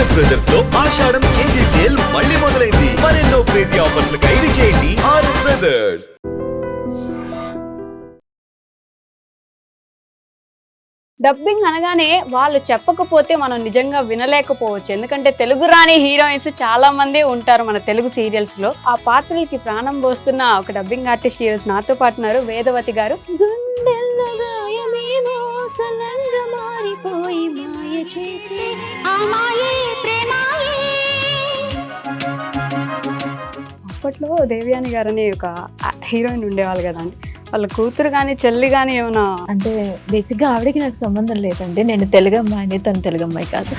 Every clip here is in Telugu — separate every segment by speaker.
Speaker 1: ఆర్ఎస్ బ్రదర్స్ లో ఆషాఢం కేజీ సేల్ మళ్ళీ మొదలైంది. మరెన్నో క్రేజీ ఆఫర్స్ ఖైదీ చేయండి ఆర్ఎస్ బ్రదర్స్.
Speaker 2: డబ్బింగ్ అనగానే వాళ్ళు చెప్పకపోతే మనం నిజంగా వినలేకపోవచ్చు. ఎందుకంటే తెలుగు రాని హీరోయిన్స్ చాలా మంది ఉంటారు మన తెలుగు సీరియల్స్ లో. ఆ పాత్రలకి ప్రాణం పోస్తున్న ఒక డబ్బింగ్ ఆర్టిస్ట్ హీరోస్ నాతో పాటు ఉన్నారు. వేదవతి గారు. అప్పట్లో దేవయాని గారు అని ఒక హీరోయిన్ ఉండేవాళ్ళు కదా అండి. వాళ్ళ కూతురు కానీ చెల్లి కానీ ఏమైనా
Speaker 3: అంటే బేసిక్గా ఆవిడకి నాకు సంబంధం లేదండి. నేను తెలుగు అమ్మాయిని, తను తెలుగు అమ్మాయి కాదు.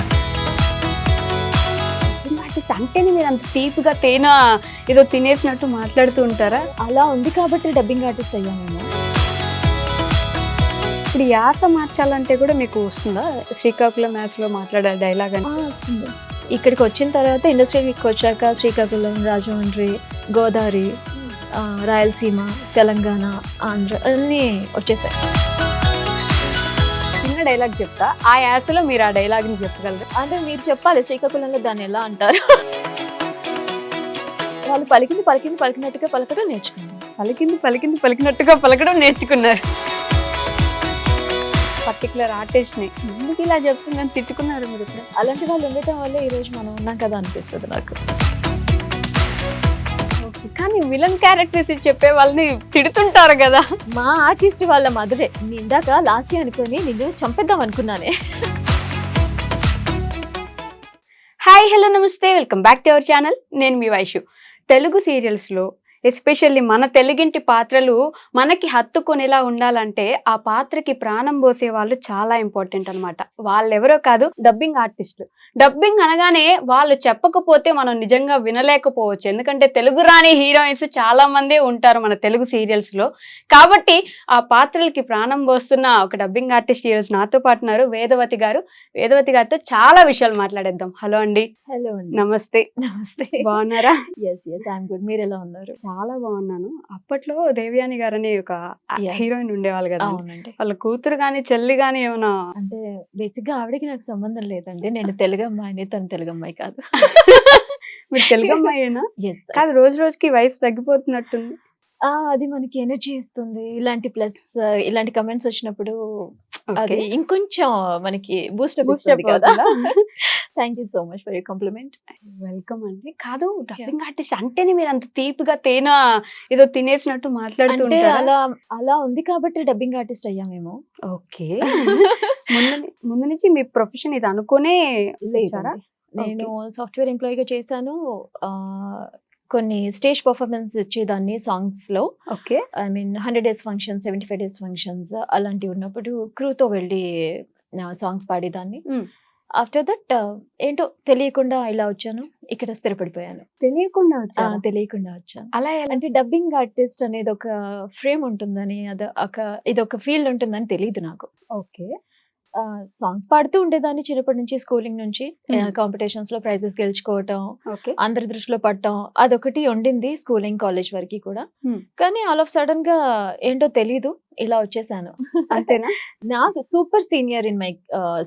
Speaker 2: అంటేనే మీరు అంత తీపిగా తేనె ఏదో తినేసినట్టు మాట్లాడుతూ ఉంటారా?
Speaker 3: అలా ఉంది కాబట్టి డబ్బింగ్ ఆర్టిస్ట్ అయ్యాను నేను.
Speaker 2: ఇప్పుడు యాస మార్చాలంటే కూడా మీకు వస్తుందా? శ్రీకాకుళం యాసలో మాట్లాడే డైలాగ్ అని
Speaker 3: వస్తుంది. ఇక్కడికి వచ్చిన తర్వాత ఇండస్ట్రీకి వచ్చాక శ్రీకాకుళం, రాజమండ్రి, గోదావరి, రాయలసీమ, తెలంగాణ, ఆంధ్ర అన్నీ వచ్చేసాయి.
Speaker 2: చిన్న డైలాగ్ చెప్తా, ఆ యాసలో మీరు ఆ డైలాగ్ని చెప్పగలరు?
Speaker 3: అంటే మీరు చెప్పాలి శ్రీకాకుళంలో దాన్ని ఎలా అంటారు. వాళ్ళు పలికినట్టుగా పలకడం నేర్చుకున్నారు.
Speaker 2: పలికినట్టుగా పలకడం నేర్చుకున్నారు. పర్టికులర్ ఆర్టిస్ట్ని ఎందుకు ఇలా చెప్తుందని తిట్టుకున్నారు మీరు?
Speaker 3: అలాంటి వాళ్ళు ఉండటం వల్ల ఈరోజు మనం ఉన్నాం కదా అనిపిస్తుంది నాకు.
Speaker 2: కానీ విలన్ క్యారెక్టర్స్ చెప్పే వాళ్ళని తిడుతుంటారు కదా.
Speaker 3: మా ఆర్టిస్ట్ వాళ్ళ మధురే. ఇందాక లాస్య అనుకొని నిన్ను చంపేద్దాం అనుకున్నానే.
Speaker 2: హాయ్, హలో, నమస్తే, welcome back to our channel. నేను మీ వైషు. తెలుగు సీరియల్స్లో ఎస్పెషల్లీ మన తెలుగింటి పాత్రలు మనకి హత్తుకునేలా ఉండాలంటే ఆ పాత్రకి ప్రాణం పోసే వాళ్ళు చాలా ఇంపార్టెంట్ అనమాట. వాళ్ళెవరో కాదు, డబ్బింగ్ ఆర్టిస్టులు. డబ్బింగ్ అనగానే వాళ్ళు చెప్పకపోతే మనం నిజంగా వినలేకపోవచ్చు. ఎందుకంటే తెలుగు రాని హీరోయిన్స్ చాలా మంది ఉంటారు మన తెలుగు సీరియల్స్ లో. కాబట్టి ఆ పాత్రలకి ప్రాణం పోస్తున్న ఒక డబ్బింగ్ ఆర్టిస్ట్ హీరోస్ నాతో పాటు ఉన్నారు. వేదవతి గారు. వేదవతి గారితో చాలా విషయాలు మాట్లాడేద్దాం. హలో అండి.
Speaker 3: హలో అండి.
Speaker 2: నమస్తే.
Speaker 3: నమస్తే.
Speaker 2: బాగున్నారా?
Speaker 3: Yes I am good. మీరు ఎలా ఉన్నారు?
Speaker 2: చాలా బాగున్నాను. అప్పట్లో దేవయాని గారని ఒక హీరోయిన్ ఉండేవాళ్ళు కదా.
Speaker 3: అవునండి.
Speaker 2: వాళ్ళ కూతురు గాని చెల్లి గాని ఏమైనా
Speaker 3: అంటే బేసిక్గా ఆవిడకి నాకు సంబంధం లేదండి. నేను తెలుగు అమ్మాయిని, తను తెలుగు అమ్మాయి కాదు.
Speaker 2: మీరు తెలుగు అమ్మాయేనా?
Speaker 3: ఎస్.
Speaker 2: కాదు, రోజు రోజుకి వయసు తగ్గిపోతున్నట్టుంది.
Speaker 3: అది మనకి ఎనర్జీ ఇస్తుంది. ఇలాంటి కమెంట్స్ వచ్చినప్పుడు అది
Speaker 2: Okay.
Speaker 3: ఇంకొంచెం మనకి బూస్ట్
Speaker 2: Boost
Speaker 3: ఇస్తుంది
Speaker 2: up
Speaker 3: కదా.
Speaker 2: అవుతుందా?
Speaker 3: Thank you so much for your compliment.
Speaker 2: Welcome అండి. కాదు, డబ్బింగ్ ఆర్టిస్ట్ అంటేనే మీరు అంత తీపిగా తేనె ఏదో తినేసినట్టు మాట్లాడుతూ
Speaker 3: అంటే
Speaker 2: ఉంటారా?
Speaker 3: అలా ఉంది కాబట్టి డబ్బింగ్ ఆర్టిస్ట్ అయ్యామేమో.
Speaker 2: ఓకే. ముందు నుంచి మీ ప్రొఫెషన్ ఇది అనుకునే వచ్చారా?
Speaker 3: లేదండి. నేను సాఫ్ట్వేర్ ఎంప్లాయీగా చేశాను. కొన్ని స్టేజ్ పర్ఫార్మెన్స్ ఇచ్చేదాన్ని సాంగ్స్ లో.
Speaker 2: Okay.
Speaker 3: I mean 100 days functions, 75 days functions అలాంటివి ఉన్నప్పుడు క్రూతో వెళ్ళి సాంగ్స్ పాడేదాన్ని. ఆఫ్టర్ దట్ ఏంటో తెలియకుండా ఇలా వచ్చాను, ఇక్కడ స్థిరపడిపోయాను.
Speaker 2: తెలియకుండా వచ్చారా?
Speaker 3: తెలియకుండా వచ్చాను.
Speaker 2: అలా ఎలా?
Speaker 3: అంటే డబ్బింగ్ ఆర్టిస్ట్ అనేది ఒక ఫ్రేమ్ ఉంటుందని, ఇది ఒక ఫీల్డ్ ఉంటుందని తెలియదు నాకు.
Speaker 2: ఓకే.
Speaker 3: సాంగ్స్ పాడుతూ ఉండేదాన్ని చిన్నప్పటి నుంచి, స్కూలింగ్ నుంచి. కాంపిటీషన్స్ లో ప్రైజెస్ గెలుచుకోవటం,
Speaker 2: ఓకే.
Speaker 3: అందరి దృష్టిలో పడటం అదొకటి ఉండింది స్కూలింగ్, కాలేజ్ వరకు కూడా. కానీ ఆల్ ఆఫ్ సడన్ గా ఏంటో తెలీదు, ఇలా వచ్చేసాను.
Speaker 2: అంతేనా?
Speaker 3: నాకు super senior in my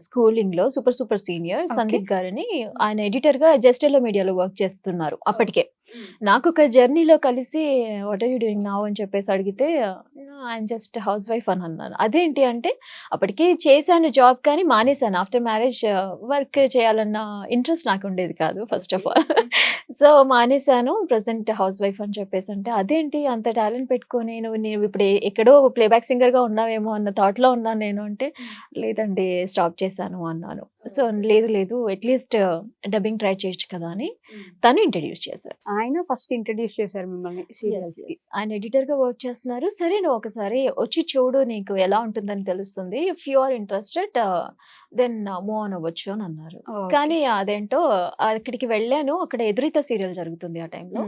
Speaker 3: schooling లో సూపర్ సీనియర్ సందీప్ గారని, ఆయన ఎడిటర్ గా జస్టెలో మీడియాలో వర్క్ చేస్తున్నారు అప్పటికే. నాకు ఒక జర్నీలో కలిసి what are you doing now అని చెప్పేసి అడిగితే ఐఎమ్ జస్ట్ హౌస్ వైఫ్ అని అన్నాను. అదేంటి అంటే అప్పటికి చేశాను జాబ్ కానీ మానేశాను. ఆఫ్టర్ మ్యారేజ్ వర్క్ చేయాలన్న ఇంట్రెస్ట్ నాకు ఉండేది కాదు ఫస్ట్ ఆఫ్ ఆల్. సో మానేశాను, ప్రెసెంట్ హౌస్ వైఫ్ అని చెప్పేసి. అంటే అదేంటి అంత టాలెంట్ పెట్టుకొని నువ్వు ఇప్పుడు ఎక్కడో ప్లేబ్యాక్ సింగర్ గా ఉన్నావేమో అన్న థాట్ లో ఉన్నాను నేను. అంటే లేదండి, స్టాప్ చేశాను అన్నాను. సో లేదు అట్లీస్ట్ డబ్బింగ్ ట్రై చేయొచ్చు కదా అని తను ఇంట్రడ్యూస్ చేశారు.
Speaker 2: ఆయన ఫస్ట్ ఇంట్రడ్యూస్ చేశారు మిమ్మల్ని సీరియల్స్ కి.
Speaker 3: ఆయన ఎడిటర్ గా వర్క్ చేస్తున్నారు. సరే నువ్వు ఒకసారి వచ్చి చూడు, నీకు ఎలా ఉంటుందని తెలుస్తుంది. If you are interested then move on అవ్వచ్చు అని అన్నారు. కానీ అదేంటో అక్కడికి వెళ్ళాను, అక్కడ ఎదురీత సీరియల్ జరుగుతుంది ఆ టైంలో.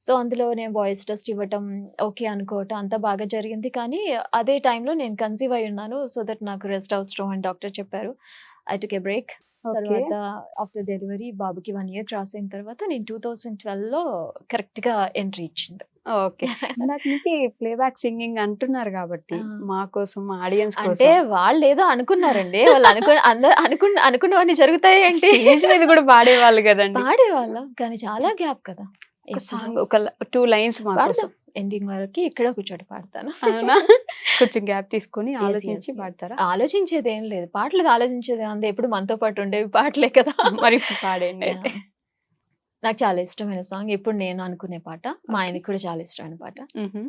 Speaker 3: సో అందులో నేను వాయిస్ టెస్ట్ ఇవ్వటం, ఓకే అనుకోవటం అంతా బాగా జరిగింది. కానీ అదే టైంలో నేను కన్సీవ్ అయి ఉన్నాను. సో దట్ నాకు రెస్ట్ అవసరం అని డాక్టర్ చెప్పారు. I took a break. తర్వాత ఆఫ్టర్ డెలివరీ బాబుకి 1 year క్రాస్ అయిన తర్వాత నేను 2012లో కరెక్ట్ గా ఎంట్రీ ఇచ్చింది.
Speaker 2: ఓకే. ఇందాక నుంచి ప్లేబ్యాక్ సింగింగ్ అంటున్నారు కాబట్టి
Speaker 3: ఆ.
Speaker 2: మా కోసం, మా ఆడియన్స్
Speaker 3: అంటే
Speaker 2: కోసం
Speaker 3: వాళ్ళు ఏదో అనుకున్నారండి. వాళ్ళు అందరూ అనుకున్నవన్నీ జరుగుతాయి ఏంటి?
Speaker 2: స్టేజ్ మీద కూడా పాడేవాళ్ళు కదండి.
Speaker 3: పాడేవాళ్ళం. కానీ చాలా గ్యాప్ కదా!
Speaker 2: ఒక
Speaker 3: ఇప్పుడు
Speaker 2: సాంగ్ ఒక 2 లైన్స్ మా కోసం.
Speaker 3: పాడదాం. ఎండింగ్ వరకి ఎక్కడో కూర్చొని పాడతాను.
Speaker 2: అవునా? కొంచెం గ్యాప్ తీసుకొని
Speaker 3: Yes,
Speaker 2: ఆలోచించి
Speaker 3: yes, yes.
Speaker 2: పాడతారా?
Speaker 3: ఆలోచించేదేం లేదు. పాటలు ఆలోచించేదేముంది. ఎప్పుడు మనతో పాటు ఉండేవి పాటలే కదా!
Speaker 2: మరి ఇప్పుడు పాడేయండి అయితే.
Speaker 3: యాహ్! నాకు చాలా ఇష్టమైన సాంగ్. ఎప్పుడు నేను అనుకునే పాట. మా
Speaker 2: ఓకే.
Speaker 3: ఆయనకి కూడా చాలా ఇష్టమైన పాట.
Speaker 2: హుహు.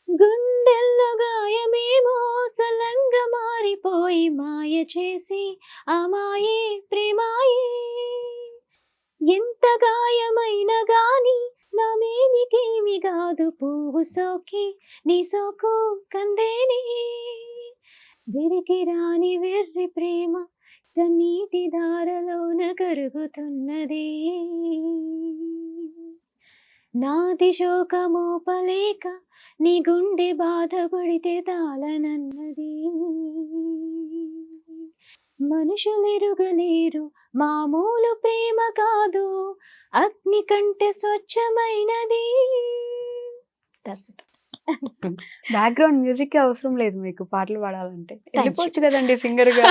Speaker 3: గుండెల్లో గాయమేమో సలంగా మారిపోయి మాయ చేసి ఆ మాయే ప్రేమాయే, ఎంత గాయమైనా గాని నా మేనికేమి కాదు పువ్వు సోకి నీ సోకు కందేని, విరికి రాని వెర్రి ప్రేమ కన్నీటి దారలోన కరుగుతున్నది, నాది శోకమోపలేక నీ గుండె బాధపడితే తాళనన్నది, మనుషులెరుగలేరు మామూలు ప్రేమ కాదు అగ్ని కంటే స్వచ్ఛమైనది. That's it.
Speaker 2: బ్యాక్‌గ్రౌండ్ మ్యూజిక్ అవసరం లేదు మీకు పాటలు పాడాలంటే.
Speaker 3: you.
Speaker 2: వెళ్ళిపోవచ్చు కదండీ సింగర్‌గా.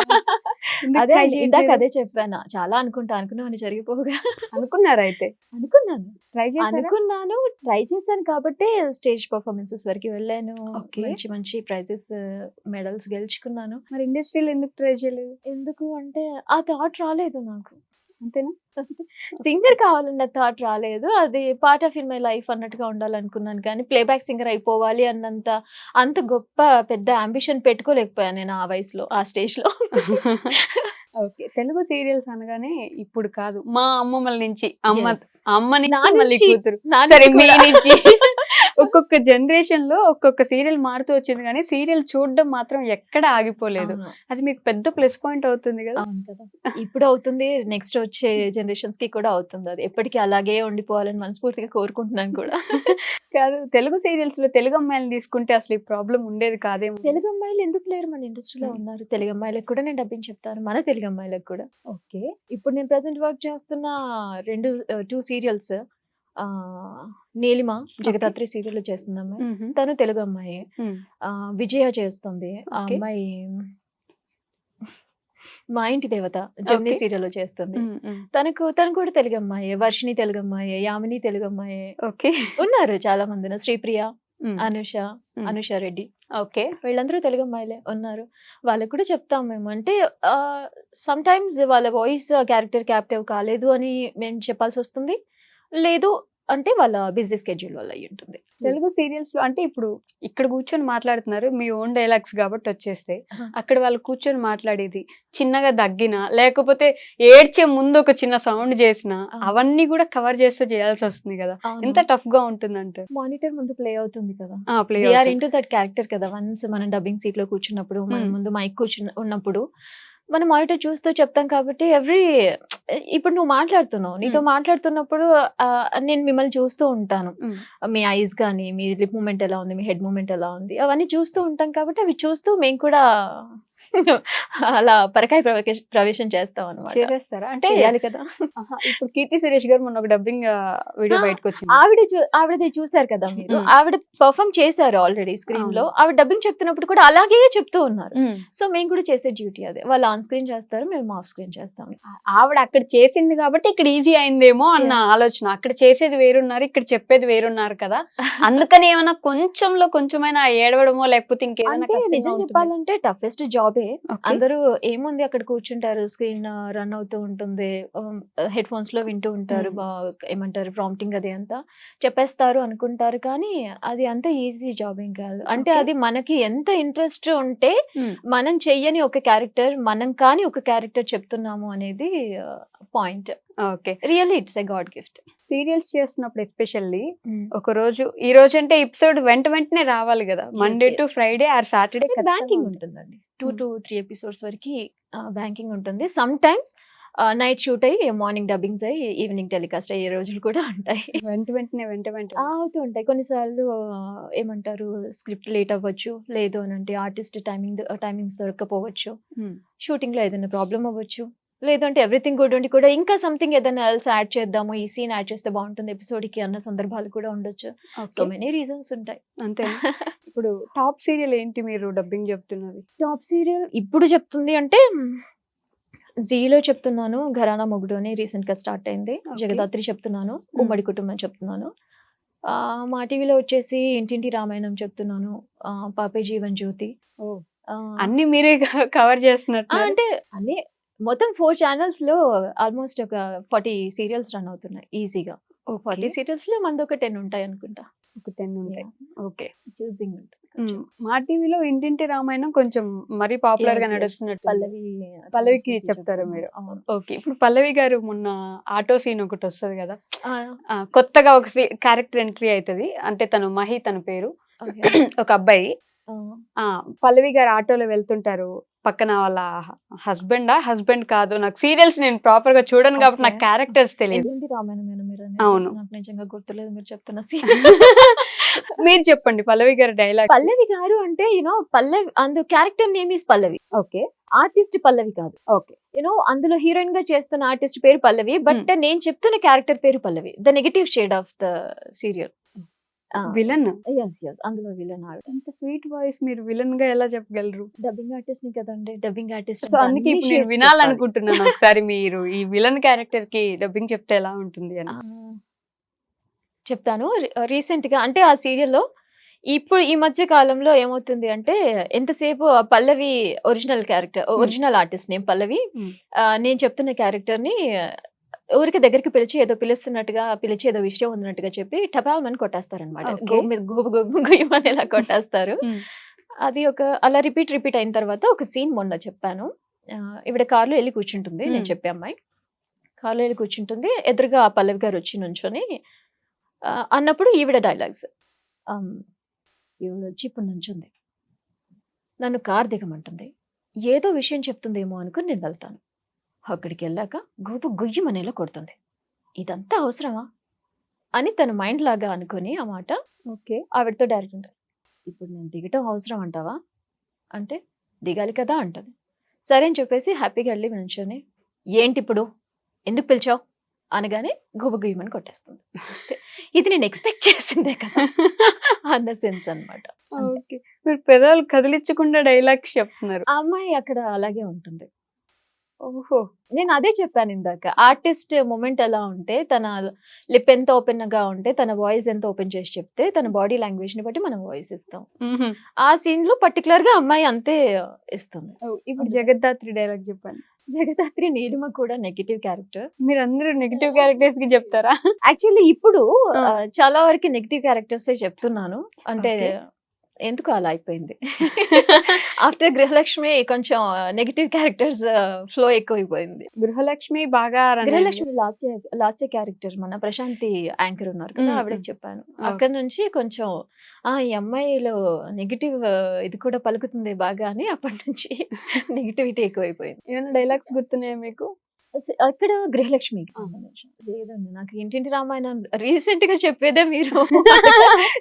Speaker 2: ఎందుకు
Speaker 3: అదే
Speaker 2: ట్రై
Speaker 3: అండి, ఇందాక
Speaker 2: చేయట్లేదు?
Speaker 3: అదే చెప్పాను. చాలా అనుకున్నవన్నీ జరిగిపోవుగా.
Speaker 2: అనుకున్నారా అయితే?
Speaker 3: అనుకున్నాను
Speaker 2: ట్రై చేసారా?
Speaker 3: అనుకున్నాను ట్రై చేశాను కాబట్టి స్టేజ్ పర్ఫార్మెన్సెస్ వరకు వెళ్ళాను.
Speaker 2: ఓకే.
Speaker 3: మంచి మంచి ప్రైజెస్, మెడల్స్ గెలుచుకున్నాను.
Speaker 2: మరి ఇండస్ట్రీలో ఎందుకు ట్రై చేయలేదు?
Speaker 3: ఎందుకు అంటే ఆ థాట్ రాలేదు నాకు.
Speaker 2: అంతేనా?
Speaker 3: సింగర్ కావాలన్న థాట్ రాలేదు. అది part of in my life అన్నట్టుగా ఉండాలనుకున్నాను. కానీ ప్లేబ్యాక్ సింగర్ అయిపోవాలి అంత గొప్ప పెద్ద అంబిషన్ పెట్టుకోలేకపోయాను నేను ఆ వయసులో, ఆ స్టేజ్‌లో.
Speaker 2: ఓకే. తెలుగు సీరియల్స్ అనగానే ఇప్పుడు కాదు. మా అమ్మమ్మల నుంచి
Speaker 3: Yes.
Speaker 2: అమ్మ
Speaker 3: నా
Speaker 2: నుంచి మళ్ళీ
Speaker 3: నుంచి,
Speaker 2: కూతురు.
Speaker 3: నా
Speaker 2: సరే
Speaker 3: నుంచి
Speaker 2: మీ
Speaker 3: కూడా.
Speaker 2: నుంచి ఒక్కొక్క జనరేషన్‌లో ఒక్కొక్క సీరియల్ మారుతూ వచ్చింది కానీ సీరియల్ చూడడం మాత్రం ఎక్కడ ఆగిపోలేదు.
Speaker 3: అవును.
Speaker 2: అది మీకు పెద్ద ప్లస్ పాయింట్ అవుతుంది కదా!
Speaker 3: అవును కదా! ఇప్పుడు అవుతుంది. నెక్స్ట్ వచ్చే జనరేషన్స్‌కి కూడా అవుతుంది అది. ఎప్పటికీ అలాగే ఉండిపోవాలని మనస్ఫూర్తిగా కోరుకుంటున్నాను కూడా.
Speaker 2: కాదు తెలుగు సీరియల్స్‌లో తెలుగు అమ్మాయిలని తీసుకుంటే అసలు ఈ ప్రాబ్లమ్ ఉండేది కాదేమో.
Speaker 3: తెలుగు అమ్మాయిలు ఎందుకు లేరు మన ఇండస్ట్రీలో
Speaker 2: Hmm.
Speaker 3: ఉన్నారు. తెలుగు అమ్మాయిలకు కూడా నేను డబ్బింగ్ చెప్తాను. మన తెలుగు అమ్మాయిలకు కూడా.
Speaker 2: ఓకే.
Speaker 3: ఇప్పుడు నేను ప్రెజెంట్ వర్క్ చేస్తున్న 2 సీరియల్స్, నీలిమ జగదాత్రి సీరియల్‌లో చేస్తుంది అమ్మాయి.
Speaker 2: హుహు.
Speaker 3: తను తెలుగు అమ్మాయే.
Speaker 2: హ్మ్.
Speaker 3: విజయ చేస్తుంది. ఆ
Speaker 2: ఓకే.
Speaker 3: అమ్మాయి మా ఇంటి దేవత జెమినీ
Speaker 2: ఓకే.
Speaker 3: సీరియల్‌లో చేస్తుంది.
Speaker 2: హ్మ్. హ్మ్.
Speaker 3: తను కూడా తెలుగు అమ్మాయే. వర్షిణి తెలుగు అమ్మాయే. యామిని తెలుగు అమ్మాయే.
Speaker 2: ఓకే.
Speaker 3: ఉన్నారు చాలా మంది. శ్రీప్రియ,
Speaker 2: హ్మ్.
Speaker 3: అనుష,
Speaker 2: హ్మ్.
Speaker 3: అనుష రెడ్డి,
Speaker 2: ఓకే.
Speaker 3: వీళ్ళందరూ తెలుగు అమ్మాయిలే ఉన్నారు. వాళ్ళకి కూడా చెప్తాం మేము. అంటే సమ్‌టైమ్స్ వాళ్ళ వాయిస్ ఆ క్యారెక్టర్ క్యాప్టివ్ కాలేదు అని మేము చెప్పాల్సొస్తుంది. లేదు అంటే వాళ్ళ బిజీ స్కెడ్యూల్ వల్ల అయ్యుంటుంది.
Speaker 2: తెలుగు సీరియల్స్‌లో అంటే ఇప్పుడు ఇక్కడ కూర్చొని మాట్లాడుతున్నారు. మీ ఓన్ డైలాగ్స్ కాబట్టి వచ్చేస్తాయి.
Speaker 3: ఆహా.
Speaker 2: అక్కడ వాళ్ళు కూర్చొని మాట్లాడేది చిన్నగా దగ్గినా, లేకపోతే ఏడ్చే ముందు ఒక చిన్న సౌండ్ చేసినా,
Speaker 3: ఆ.
Speaker 2: అవన్నీ కూడా కవర్ చేస్తూ చేయాల్సొస్తుంది కదా!
Speaker 3: అవును.
Speaker 2: ఎంత టఫ్‌గా ఉంటుందంటారు?
Speaker 3: మానిటర్ ముందు ప్లే అవుతుంది కదా!
Speaker 2: ప్లే
Speaker 3: వి ఆర్
Speaker 2: అవుతుంది.
Speaker 3: ఇంటూ దట్ క్యారెక్టర్ కదా! వన్స్ మనం డబ్బింగ్ సీట్‌లో కూర్చున్నప్పుడు, మన
Speaker 2: హ్మ్.
Speaker 3: ముందు మైక్ ఉన్నప్పుడు మనం మానిటర్ చూస్తూ చెప్తాం కాబట్టి ఇప్పుడు నువ్వు మాట్లాడుతున్నావు. నీతో
Speaker 2: హ్మ్.
Speaker 3: మాట్లాడుతున్నప్పుడు నేను మిమ్మల్ని చూస్తూ ఉంటాను.
Speaker 2: హ్మ్.
Speaker 3: మీ ఐస్ గాని, మీ లిప్ మూవ్‌మెంట్ ఎలా ఉంది, మీ హెడ్ మూవ్‌మెంట్ ఎలా ఉంది, అవన్నీ చూస్తూ ఉంటాం కాబట్టి అవి చూస్తూ మేము కూడా అలా పరకాయ ప్రవేశం చేస్తామన్నమాట.
Speaker 2: చేసేస్తారా? అంటే
Speaker 3: చేయాలి కదా!
Speaker 2: ఇప్పుడు 'కీర్తి సురేష్' గారు మొన్న ఒక డబ్బింగ్ వీడియో
Speaker 3: ఆ!
Speaker 2: బయటకొచ్చింది.
Speaker 3: ఆవిడది చూసారు కదా మీరు.
Speaker 2: హ్మ్.
Speaker 3: ఆవిడ పెర్ఫార్మ్ చేశారు ఆల్రెడీ స్క్రీన్‌లో.
Speaker 2: అవును.
Speaker 3: ఆవిడ డబ్బింగ్ చెప్తున్నప్పుడు కూడా అలాగే చెప్తూ ఉన్నారు.
Speaker 2: హ్మ్.
Speaker 3: సో మేము కూడా చేసే డ్యూటీ అదే. వాళ్ళు ఆన్ స్క్రీన్ చేస్తారు. మేము ఆఫ్ స్క్రీన్ చేస్తాం.
Speaker 2: ఆవిడ అక్కడ చేసింది కాబట్టి ఇక్కడ ఈజీ అయిందేమో అన్న
Speaker 3: Yeah.
Speaker 2: ఆలోచన. అక్కడ చేసేది వేరున్నారు, ఇక్కడ చెప్పేది వేరున్నారు కదా! అందుకని ఏమన్నా కొంచెంలో కొంచెమైనా ఏడవడమో లేకపోతే ఇంకేదైనా
Speaker 3: అంటే
Speaker 2: కష్టంగా
Speaker 3: నిజం
Speaker 2: ఉంటుందా?
Speaker 3: చెప్పాలంటే టఫెస్ట్ జాబే.
Speaker 2: ఓకే.
Speaker 3: అందరూ ఏముంది అక్కడ కూర్చుంటారు. స్క్రీన్ రన్ అవుతూ ఉంటుంది. హెడ్ ఫోన్స్‌లో వింటూ ఉంటారు. ఏమంటారు ప్రాంప్టింగ్ అది అంతా చెప్పేస్తారు అనుకుంటారు. కానీ అది అంత ఈజీ జాబ్ ఏం కాదు. అంటే
Speaker 2: ఓకే.
Speaker 3: అది మనకి ఎంత ఇంట్రెస్ట్ ఉంటే
Speaker 2: హ్మ్.
Speaker 3: మనం చెయ్యని ఒక క్యారెక్టర్, మనం కాని ఒక క్యారెక్టర్ చెప్తున్నాము అనేది point.
Speaker 2: Okay.
Speaker 3: Really it's a God gift.
Speaker 2: Serials చేస్తున్నప్పుడు ఎస్పెషల్లీ ఈ రోజు అంటే ఎపిసోడ్ వెంటనే రావాలి కదా! Monday to Friday or Saturday
Speaker 3: banking ఉంటుందండి. 2
Speaker 2: Hmm.
Speaker 3: to 3 ఎపిసోడ్స్ వరకి బ్యాంకింగ్ ఉంటుంది. సమ్ టైమ్స్ నైట్ షూట్ అయ్యి మార్నింగ్ డబ్బింగ్స్ అయ్యి ఈవినింగ్ టెలికాస్ట్ అయ్యే రోజులు కూడా ఉంటాయి.
Speaker 2: వెంటనే
Speaker 3: అవుతూ ఉంటాయి. కొన్నిసార్లు ఏమంటారు స్క్రిప్ట్ లేట్ అవ్వచ్చు. లేదు అనంటే ఆర్టిస్ట్ టైమింగ్స్ దొరక్కపోవచ్చు.
Speaker 2: హ్మ్.
Speaker 3: షూటింగ్‌లో ఏదైనా ప్రాబ్లమ్ అవ్వచ్చు. లేదంటే ఎవ్రీథింగ్ గుడ్ ఉండి కూడా ఇంకా సంథింగ్ ఏదైనా ఎల్స్ యాడ్ చేద్దాము, ఈ సీన్ యాడ్ చేస్తే బాగుంటుంది ఎపిసోడ్ కి అన్న సందర్భాలు కూడా ఉండొచ్చు. సో మెనీ రీజన్స్ ఉంటాయి.
Speaker 2: అంతే. ఇప్పుడు టాప్ సీరియల్ ఏంటి మీరు డబ్బింగ్ చెప్తున్నది?
Speaker 3: టాప్ సీరియల్ ఇప్పుడు చెప్తుంది అంటే జీలో చెప్తున్నాను, ఘరానా మొగుడు అని రీసెంట్ గా స్టార్ట్ అయింది. జగదాత్రి చెప్తున్నాను, ఉమ్మడి కుటుంబం చెప్తున్నాను. మా టీవీలో వచ్చేసి ఇంటింటి రామాయణం చెప్తున్నాను, పాపే జీవన్ జ్యోతి.
Speaker 2: అన్ని మీరే కవర్ చేస్తున్నట్టు.
Speaker 3: అంటే అన్ని మొత్తం 4 ఛానల్స్ లో ఆల్మోస్ట్ ఒక 40 సీరియల్స్ రన్ అవుతున్నాయి ఈజీగా. 40 సీరియల్స్ లో మంది ఒక 10 ఉంటాయి అనుకుంటా.
Speaker 2: ఒక 10 ఉంటాయి. ఓకే.
Speaker 3: చూసింగ్
Speaker 2: మా టీవీలో ఇంటింటి రామాయణం కొంచెం మరీ పాపులర్ గా నడుస్తున్నట్టు. పల్లవికి చెప్తారా మీరు? ఓకే. ఇప్పుడు పల్లవి గారు మొన్న ఆటో సీన్ ఒకటి వస్తుంది కదా, కొత్తగా ఒక క్యారెక్టర్ ఎంట్రీ అవుతుంది. అంటే తను మహి తన పేరు, ఒక అబ్బాయి. పల్లవి గారు ఆటోలో వెళ్తుంటారు, పక్కన వాళ్ళ హస్బెండ్ కాదు, నాకు సీరియల్స్ నేను ప్రాపర్ గా చూడను కాబట్టి నాకు క్యారెక్టర్స్ తెలియదు. అవును,
Speaker 3: నాకు నిజంగా గుర్తులేదు మీరు చెప్తున్న
Speaker 2: మీరు చెప్పండి పల్లవి గారి డైలాగ్.
Speaker 3: పల్లవి గారు అంటే Pallavi character name is Pallavi.
Speaker 2: Okay.
Speaker 3: Artist Pallavi కాదు.
Speaker 2: ఓకే.
Speaker 3: అందులో హీరోయిన్ గా చేస్తున్న ఆర్టిస్ట్ పేరు పల్లవి, బట్ నేను చెప్తున్న క్యారెక్టర్ పేరు Pallavi, the negative shade of the serial.
Speaker 2: Villain.
Speaker 3: అందులో విలన్ ఆవిడ.
Speaker 2: అంత స్వీట్ వాయిస్, మీరు విలన్ గా ఎలా చెప్పగలరు?
Speaker 3: డబ్బింగ్ ఆర్టిస్ట్ ని కదండి, డబ్బింగ్ ఆర్టిస్ట్.
Speaker 2: సో అందుకే ఇప్పుడు నేను వినాలనుకుంటున్నాను ఒకసారి మీరు ఈ విలన్ క్యారెక్టర్ కి డబ్బింగ్ చెప్తే ఎలా ఉంటుంది అని.
Speaker 3: చెప్తాను. రీసెంట్ గా అంటే ఆ సీరియల్లో ఇప్పుడు ఈ మధ్య కాలంలో ఏమవుతుంది అంటే, ఎంతసేపు ఆ Pallavi original character, original artist name Pallavi, నేను చెప్తున్న క్యారెక్టర్ ని ఊరికి దగ్గరికి పిలిచి ఏదో పిలుస్తున్నట్టుగా పిలిచి ఏదో విషయం ఉన్నట్టుగా చెప్పి టపాల్మని కొట్టేస్తారనమాట. గోయమని ఇలా కొట్టేస్తారు. అది ఒక అలా రిపీట్ అయిన తర్వాత ఒక సీన్ మొన్న చెప్పాను. ఈవిడ కార్లో వెళ్ళి కూర్చుంటుంది, నేను చెప్పే అమ్మాయి కార్లో వెళ్ళి కూర్చుంటుంది, ఎదురుగా ఆ పల్లవి గారు వచ్చి నుంచొని అన్నప్పుడు ఈవిడ డైలాగ్స్, ఈవిడ వచ్చి ఇప్పుడు నుంచుంది, నన్ను కార్ దిగమంటుంది, ఏదో విషయం చెప్తుందేమో అనుకుని నేను వెళ్తాను, అక్కడికి వెళ్ళాక గుయ్యమనేలా కొడుతుంది, ఇదంతా అవసరమా అని తన మైండ్ లాగా అనుకుని ఆ మాట
Speaker 2: ఓకే
Speaker 3: ఆవిడతో డైరెక్ట్ ఉంటుంది. ఇప్పుడు నేను దిగటం అవసరం అంటావా అంటే, దిగాలి కదా అంటది. సరే అని చెప్పేసి హ్యాపీగా వెళ్ళి నుంచొని, ఏంటి ఇప్పుడు ఎందుకు పిలిచావు అనగానే గుయ్యమని కొట్టేస్తుంది. ఇది నేను ఎక్స్పెక్ట్ చేసిందే కదా అన్న సెన్స్ అనమాట.
Speaker 2: ఓకే. మీరు పెదాలు కదిలించకుండా డైలాగ్స్ చెప్తున్నారు.
Speaker 3: ఆ అమ్మాయి అక్కడ అలాగే ఉంటుంది.
Speaker 2: ఓహో.
Speaker 3: నేను అదే చెప్పాను ఇందాక, ఆర్టిస్ట్ మూమెంట్ ఎలా ఉంటే, తన లిప్ ఎంత ఓపెన్ గా ఉంటే, తన వాయిస్ ఎంత ఓపెన్ చేసి చెప్తే, తన బాడీ లాంగ్వేజ్ ని బట్టి మనం వాయిస్ ఇస్తాం. ఆ సీన్ లో పర్టికులర్ గా అమ్మాయి అంతే ఇస్తుంది.
Speaker 2: ఇప్పుడు జగదాత్రి డైలాగ్ చెప్పండి.
Speaker 3: జగదాత్రి నీలిమ కూడా నెగటివ్ క్యారెక్టర్.
Speaker 2: మీరు అందరూ నెగటివ్ క్యారెక్టర్స్ కి చెప్తారా?
Speaker 3: యాక్చువల్లీ ఇప్పుడు చాలా వరకు నెగటివ్ క్యారెక్టర్స్ చెప్తున్నాను. అంటే ఎందుకు అలా అయిపోయింది. ఆఫ్టర్ గృహలక్ష్మి కొంచెం నెగటివ్ క్యారెక్టర్స్ ఫ్లో ఎక్కువైపోయింది.
Speaker 2: గృహలక్ష్మి బాగా,
Speaker 3: గృహలక్ష్మి లాస్య క్యారెక్టర్ మన ప్రశాంతి యాంకర్ ఉన్నారు కదా, ఆవిడకి చెప్పాను. అక్కడ నుంచి కొంచెం ఈ అమ్మాయిలో నెగిటివ్ ఇది కూడా పలుకుతుంది బాగా అని అప్పటి నుంచి నెగిటివిటీ ఎక్కువైపోయింది.
Speaker 2: ఏమైనా డైలాగ్స్ గుర్తున్నాయా మీకు?
Speaker 3: అక్కడ గృహలక్ష్మి లేదండి, నాకు ఇంటింటి రామాయణం రీసెంట్ గా చెప్పేదే మీరు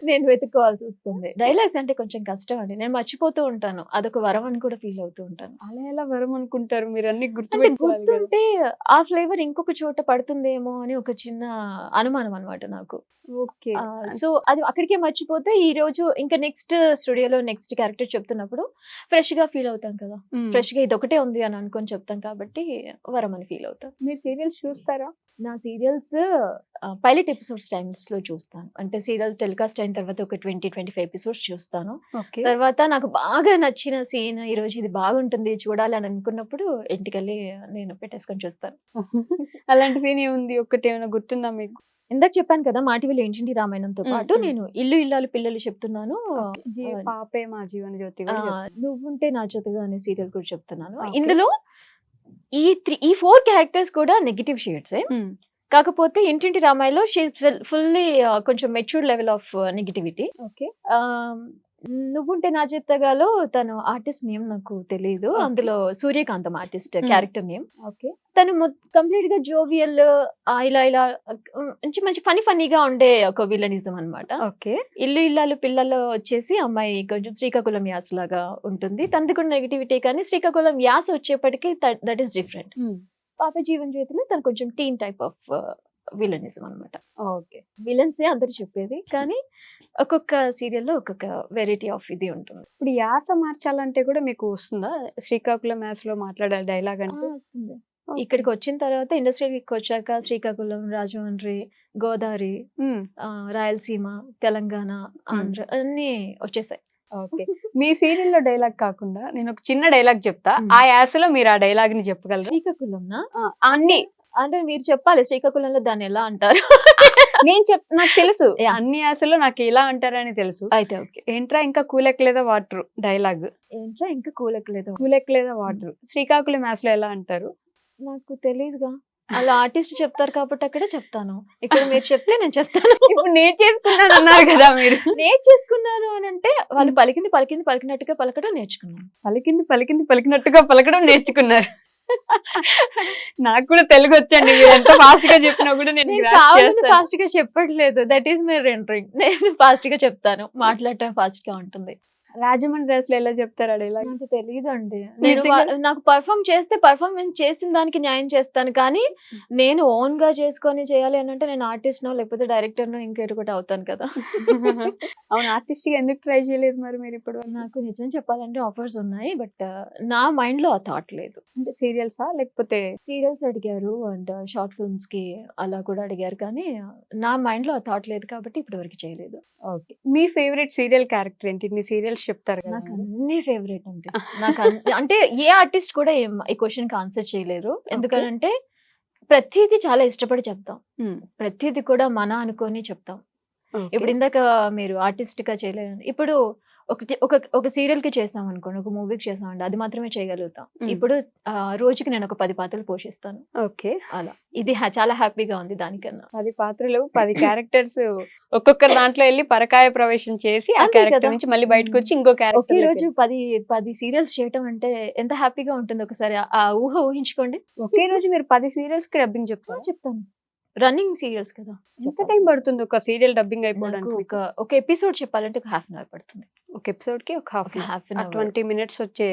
Speaker 3: నేను వెతుక్కోవాల్సి వస్తుంది. డైలాగ్స్ అంటే కొంచెం కష్టం అండి, నేను మర్చిపోతూ ఉంటాను, అదొక వరం అని కూడా ఫీల్ అవుతూ ఉంటాను.
Speaker 2: అలా ఎలా వరం అనుకుంటారు మీరు? అన్ని
Speaker 3: గుర్తుంటే ఆ ఫ్లేవర్ ఇంకొక చోట పడుతుందేమో అని ఒక చిన్న అనుమానం అనమాట నాకు.
Speaker 2: ఓకే.
Speaker 3: సో అది అక్కడికే మర్చిపోతే ఈ రోజు ఇంకా నెక్స్ట్ స్టూడియోలో నెక్స్ట్ క్యారెక్టర్ చెప్తున్నప్పుడు ఫ్రెష్ గా ఫీల్ అవుతాం కదా, ఫ్రెష్ గా ఇది ఒకటే ఉంది అని అనుకొని చెప్తాం కాబట్టి వరం అని ఫీల్ అవుతాం.
Speaker 2: మీరు సీరియల్స్ చూస్తారా?
Speaker 3: నా సీరియల్స్ పైలట్ ఎపిసోడ్స్ టైమ్స్ లో చూస్తాను. అంటే సీరియల్ టెలికాస్ట్ అయిన తర్వాత ఒక 20-25 ఎపిసోడ్స్ చూస్తాను. తర్వాత నాకు బాగా నచ్చిన సీన్, ఈ రోజు ఇది బాగుంటుంది చూడాలి అని అనుకున్నప్పుడు ఇంటికెళ్ళి నేను పెట్టేసుకొని చూస్తాను.
Speaker 2: అలాంటి సీన్ ఏముంది? ఒక్కటి ఏమైనా గుర్తుందా మీకు?
Speaker 3: ఇందాక చెప్పాను కదా, మా టీవీలో ఇంటింటి రామాయణంతో పాటు నేను ఇల్లు ఇల్లాలు పిల్లలు చెప్తున్నాను,
Speaker 2: పాపే మా జీవన జ్యోతి,
Speaker 3: నువ్వుంటే నా జతగా అనే సీరియల్ కూడా చెప్తున్నాను. ఇందులో ఈ 4 క్యారెక్టర్స్ కూడా నెగిటివ్ షేడ్స్. కాకపోతే ఇంటింటి రామాయణంలో షీఈస్ ఫుల్లీ కొంచెం matured level of negativity.
Speaker 2: Okay.
Speaker 3: నువ్వుంటే నా చేతగాలో తను ఆర్టిస్ట్ నేమ్ నాకు తెలియదు, అందులో సూర్యకాంతం ఆర్టిస్ట్ క్యారెక్టర్ నేమ్.
Speaker 2: ఓకే.
Speaker 3: తను కంప్లీట్ గా జోవియల్ ఇలా మంచి ఫనీగా ఉండే ఒక విలనిజం అనమాట.
Speaker 2: ఓకే.
Speaker 3: ఇల్లు ఇల్లాలు పిల్లలు వచ్చేసి అమ్మాయి కొంచెం శ్రీకాకుళం యాస లాగా ఉంటుంది, తనది కూడా నెగిటివిటీ, కానీ శ్రీకాకుళం యాస వచ్చేప్పటికి దట్ ఈస్ డిఫరెంట్. పాప జీవన్ జ్యోతిలో తను కొంచెం టీన్ టైప్ ఆఫ్ విలనిజం అనమాట.
Speaker 2: ఓకే.
Speaker 3: విలన్సే అందరు చెప్పేది, కానీ ఒక్కొక్క సీరియల్లో ఒక్కొక్క వెరైటీ ఆఫ్ ఇది ఉంటుంది.
Speaker 2: ఇప్పుడు యాస మార్చాలంటే కూడా మీకు వస్తుందా? శ్రీకాకుళం యాసలో మాట్లాడే డైలాగ్ అంటే
Speaker 3: వస్తుంది. ఇక్కడికి వచ్చిన తర్వాత ఇండస్ట్రీకి వచ్చాక శ్రీకాకుళం, రాజమండ్రి, గోదావరి, రాయలసీమ, తెలంగాణ, ఆంధ్ర అన్ని వచ్చేసాయి.
Speaker 2: ఓకే. మీ సీరియల్లో డైలాగ్ కాకుండా నేను ఒక చిన్న డైలాగ్ చెప్తా, ఆ యాసలో మీరు ఆ డైలాగ్ ని చెప్పగలరా?
Speaker 3: శ్రీకాకుళంనా?
Speaker 2: అన్ని
Speaker 3: అంటే మీరు చెప్పాలి శ్రీకాకుళంలో దాన్ని ఎలా అంటారు.
Speaker 2: నాకు తెలుసు,
Speaker 3: Yeah.
Speaker 2: అన్ని యాసలో నాకు ఇలా అంటారని తెలుసు.
Speaker 3: అయితే ఓకే.
Speaker 2: ఏంట్రా ఇంకా కూలెక్కలేదా వాటర్ డైలాగ్.
Speaker 3: ఏంట్రా ఇంకా కూలెక్కలేదు,
Speaker 2: కూలెక్కలేదా వాటర్ శ్రీకాకుళం యాసలో ఎలా అంటారు?
Speaker 3: నాకు తెలియదుగా. అలా ఆర్టిస్ట్ చెప్తారు కాబట్టి అక్కడే చెప్తాను. ఇక్కడ మీరు చెప్తే నేను చెప్తాను.
Speaker 2: ఇప్పుడు నేను చేసుకున్నాను అన్నారు కదా మీరు.
Speaker 3: నేర్చేసుకున్నాను అని అంటే వాళ్ళు పలికినట్టుగా పలకడం నేర్చుకున్నాను.
Speaker 2: పలికినట్టుగా పలకడం నేర్చుకున్నారు. నాకు కూడా తెలుగు వచ్చండి, మీరు ఎంత ఫాస్ట్ గా చెప్పినా కూడా నేను grasp
Speaker 3: కావాలని
Speaker 2: చేస్తాను.
Speaker 3: ఫాస్ట్ గా చెప్పట్లేదు. That is my rendering. నేను ఫాస్ట్ గా చెప్తాను, మాట్లాడటం ఫాస్ట్ గా ఉంటుంది.
Speaker 2: రాజమండ్రి యాసలో ఎలా చెప్తారు డైలాగ్?
Speaker 3: నాకు తెలియదు అండి. నేను
Speaker 2: నిజంగా?
Speaker 3: నాకు పర్ఫార్మెన్స్ చేసిన దానికి న్యాయం చేస్తాను, కానీ నేను ఓన్ గా చేసుకొని చేయాలి అని అంటే నేను ఆర్టిస్ట్ నో లేకపోతే డైరెక్టర్ నో ఇంకొకటి అవుతాను కదా.
Speaker 2: అవును, ఆర్టిస్ట్ గా ఎందుకు ట్రై చేయలేదు మరి మీరు ఇప్పుడు?
Speaker 3: నాకు నిజం చెప్పాలంటే ఆఫర్స్ ఉన్నాయి, బట్ నా మైండ్ లో ఆ థాట్ లేదు.
Speaker 2: అంటే సీరియల్సా లేకపోతే?
Speaker 3: సీరియల్స్ అడిగారు అండ్ షార్ట్ ఫిల్మ్స్ కి అలా కూడా అడిగారు, కానీ నా మైండ్ లో ఆ థాట్ లేదు కాబట్టి ఇప్పటి వరకు చేయలేదు.
Speaker 2: ఓకే. మీ ఫేవరెట్ సీరియల్ క్యారెక్టర్ ఏంటి? మీ సీరియల్స్ చెప్తారు కదా.
Speaker 3: నాకు అన్ని ఫేవరెట్ అండి. నాకు అంటే ఏ ఆర్టిస్ట్ కూడా ఈ క్వశ్చన్ కి ఆన్సర్ చేయలేరు. ఎందుకంటే ప్రతిదీ చాలా ఇష్టపడి చెప్తాం, ప్రతిదీ కూడా మన అనుకొని చెప్తాం. ఇప్పుడు ఇందాక మీరు ఆర్టిస్ట్ గా చేయలేరు, ఇప్పుడు ఒక సీరియల్ కి చేసాం అనుకోండి, ఒక మూవీకి చేసామండి, అది మాత్రమే చేయగలుగుతాం. ఇప్పుడు రోజుకి నేను ఒక 10 పాత్రలు పోషిస్తాను.
Speaker 2: ఓకే.
Speaker 3: అలా ఇది చాలా హ్యాపీగా ఉంది దానికన్నా.
Speaker 2: 10 పాత్రలు 10 క్యారెక్టర్స్ ఒక్కొక్కరు దాంట్లో వెళ్ళి పరకాయ ప్రవేశం చేసి ఆ
Speaker 3: అంతే
Speaker 2: క్యారెక్టర్
Speaker 3: కదా.
Speaker 2: నుంచి మళ్ళీ బయటకు వచ్చి ఇంకో
Speaker 3: ఒకే
Speaker 2: క్యారెక్టర్.
Speaker 3: రోజు 10 సీరియల్స్ చేయటం అంటే ఎంత హ్యాపీగా ఉంటుంది, ఒకసారి ఆ ఊహ ఊహించుకోండి.
Speaker 2: ఒకే రోజు మీరు 10 సీరియల్స్ కి డబ్బింగ్ చెప్తారు?
Speaker 3: చెప్తాను, రన్నింగ్ సీరియల్స్ కదా.
Speaker 2: ఎంత టైం పడుతుంది ఒక సీరియల్ డబ్బింగ్
Speaker 3: నాకు
Speaker 2: అయిపోవడానికి?
Speaker 3: ఒక ఎపిసోడ్ చెప్పాలంటే ఒక హాఫ్ అన్ అవర్ పడుతుంది.
Speaker 2: ఒక ఎపిసోడ్ కి ఒక హాఫ్
Speaker 3: అన్ అవర్
Speaker 2: 20 minutes వచ్చే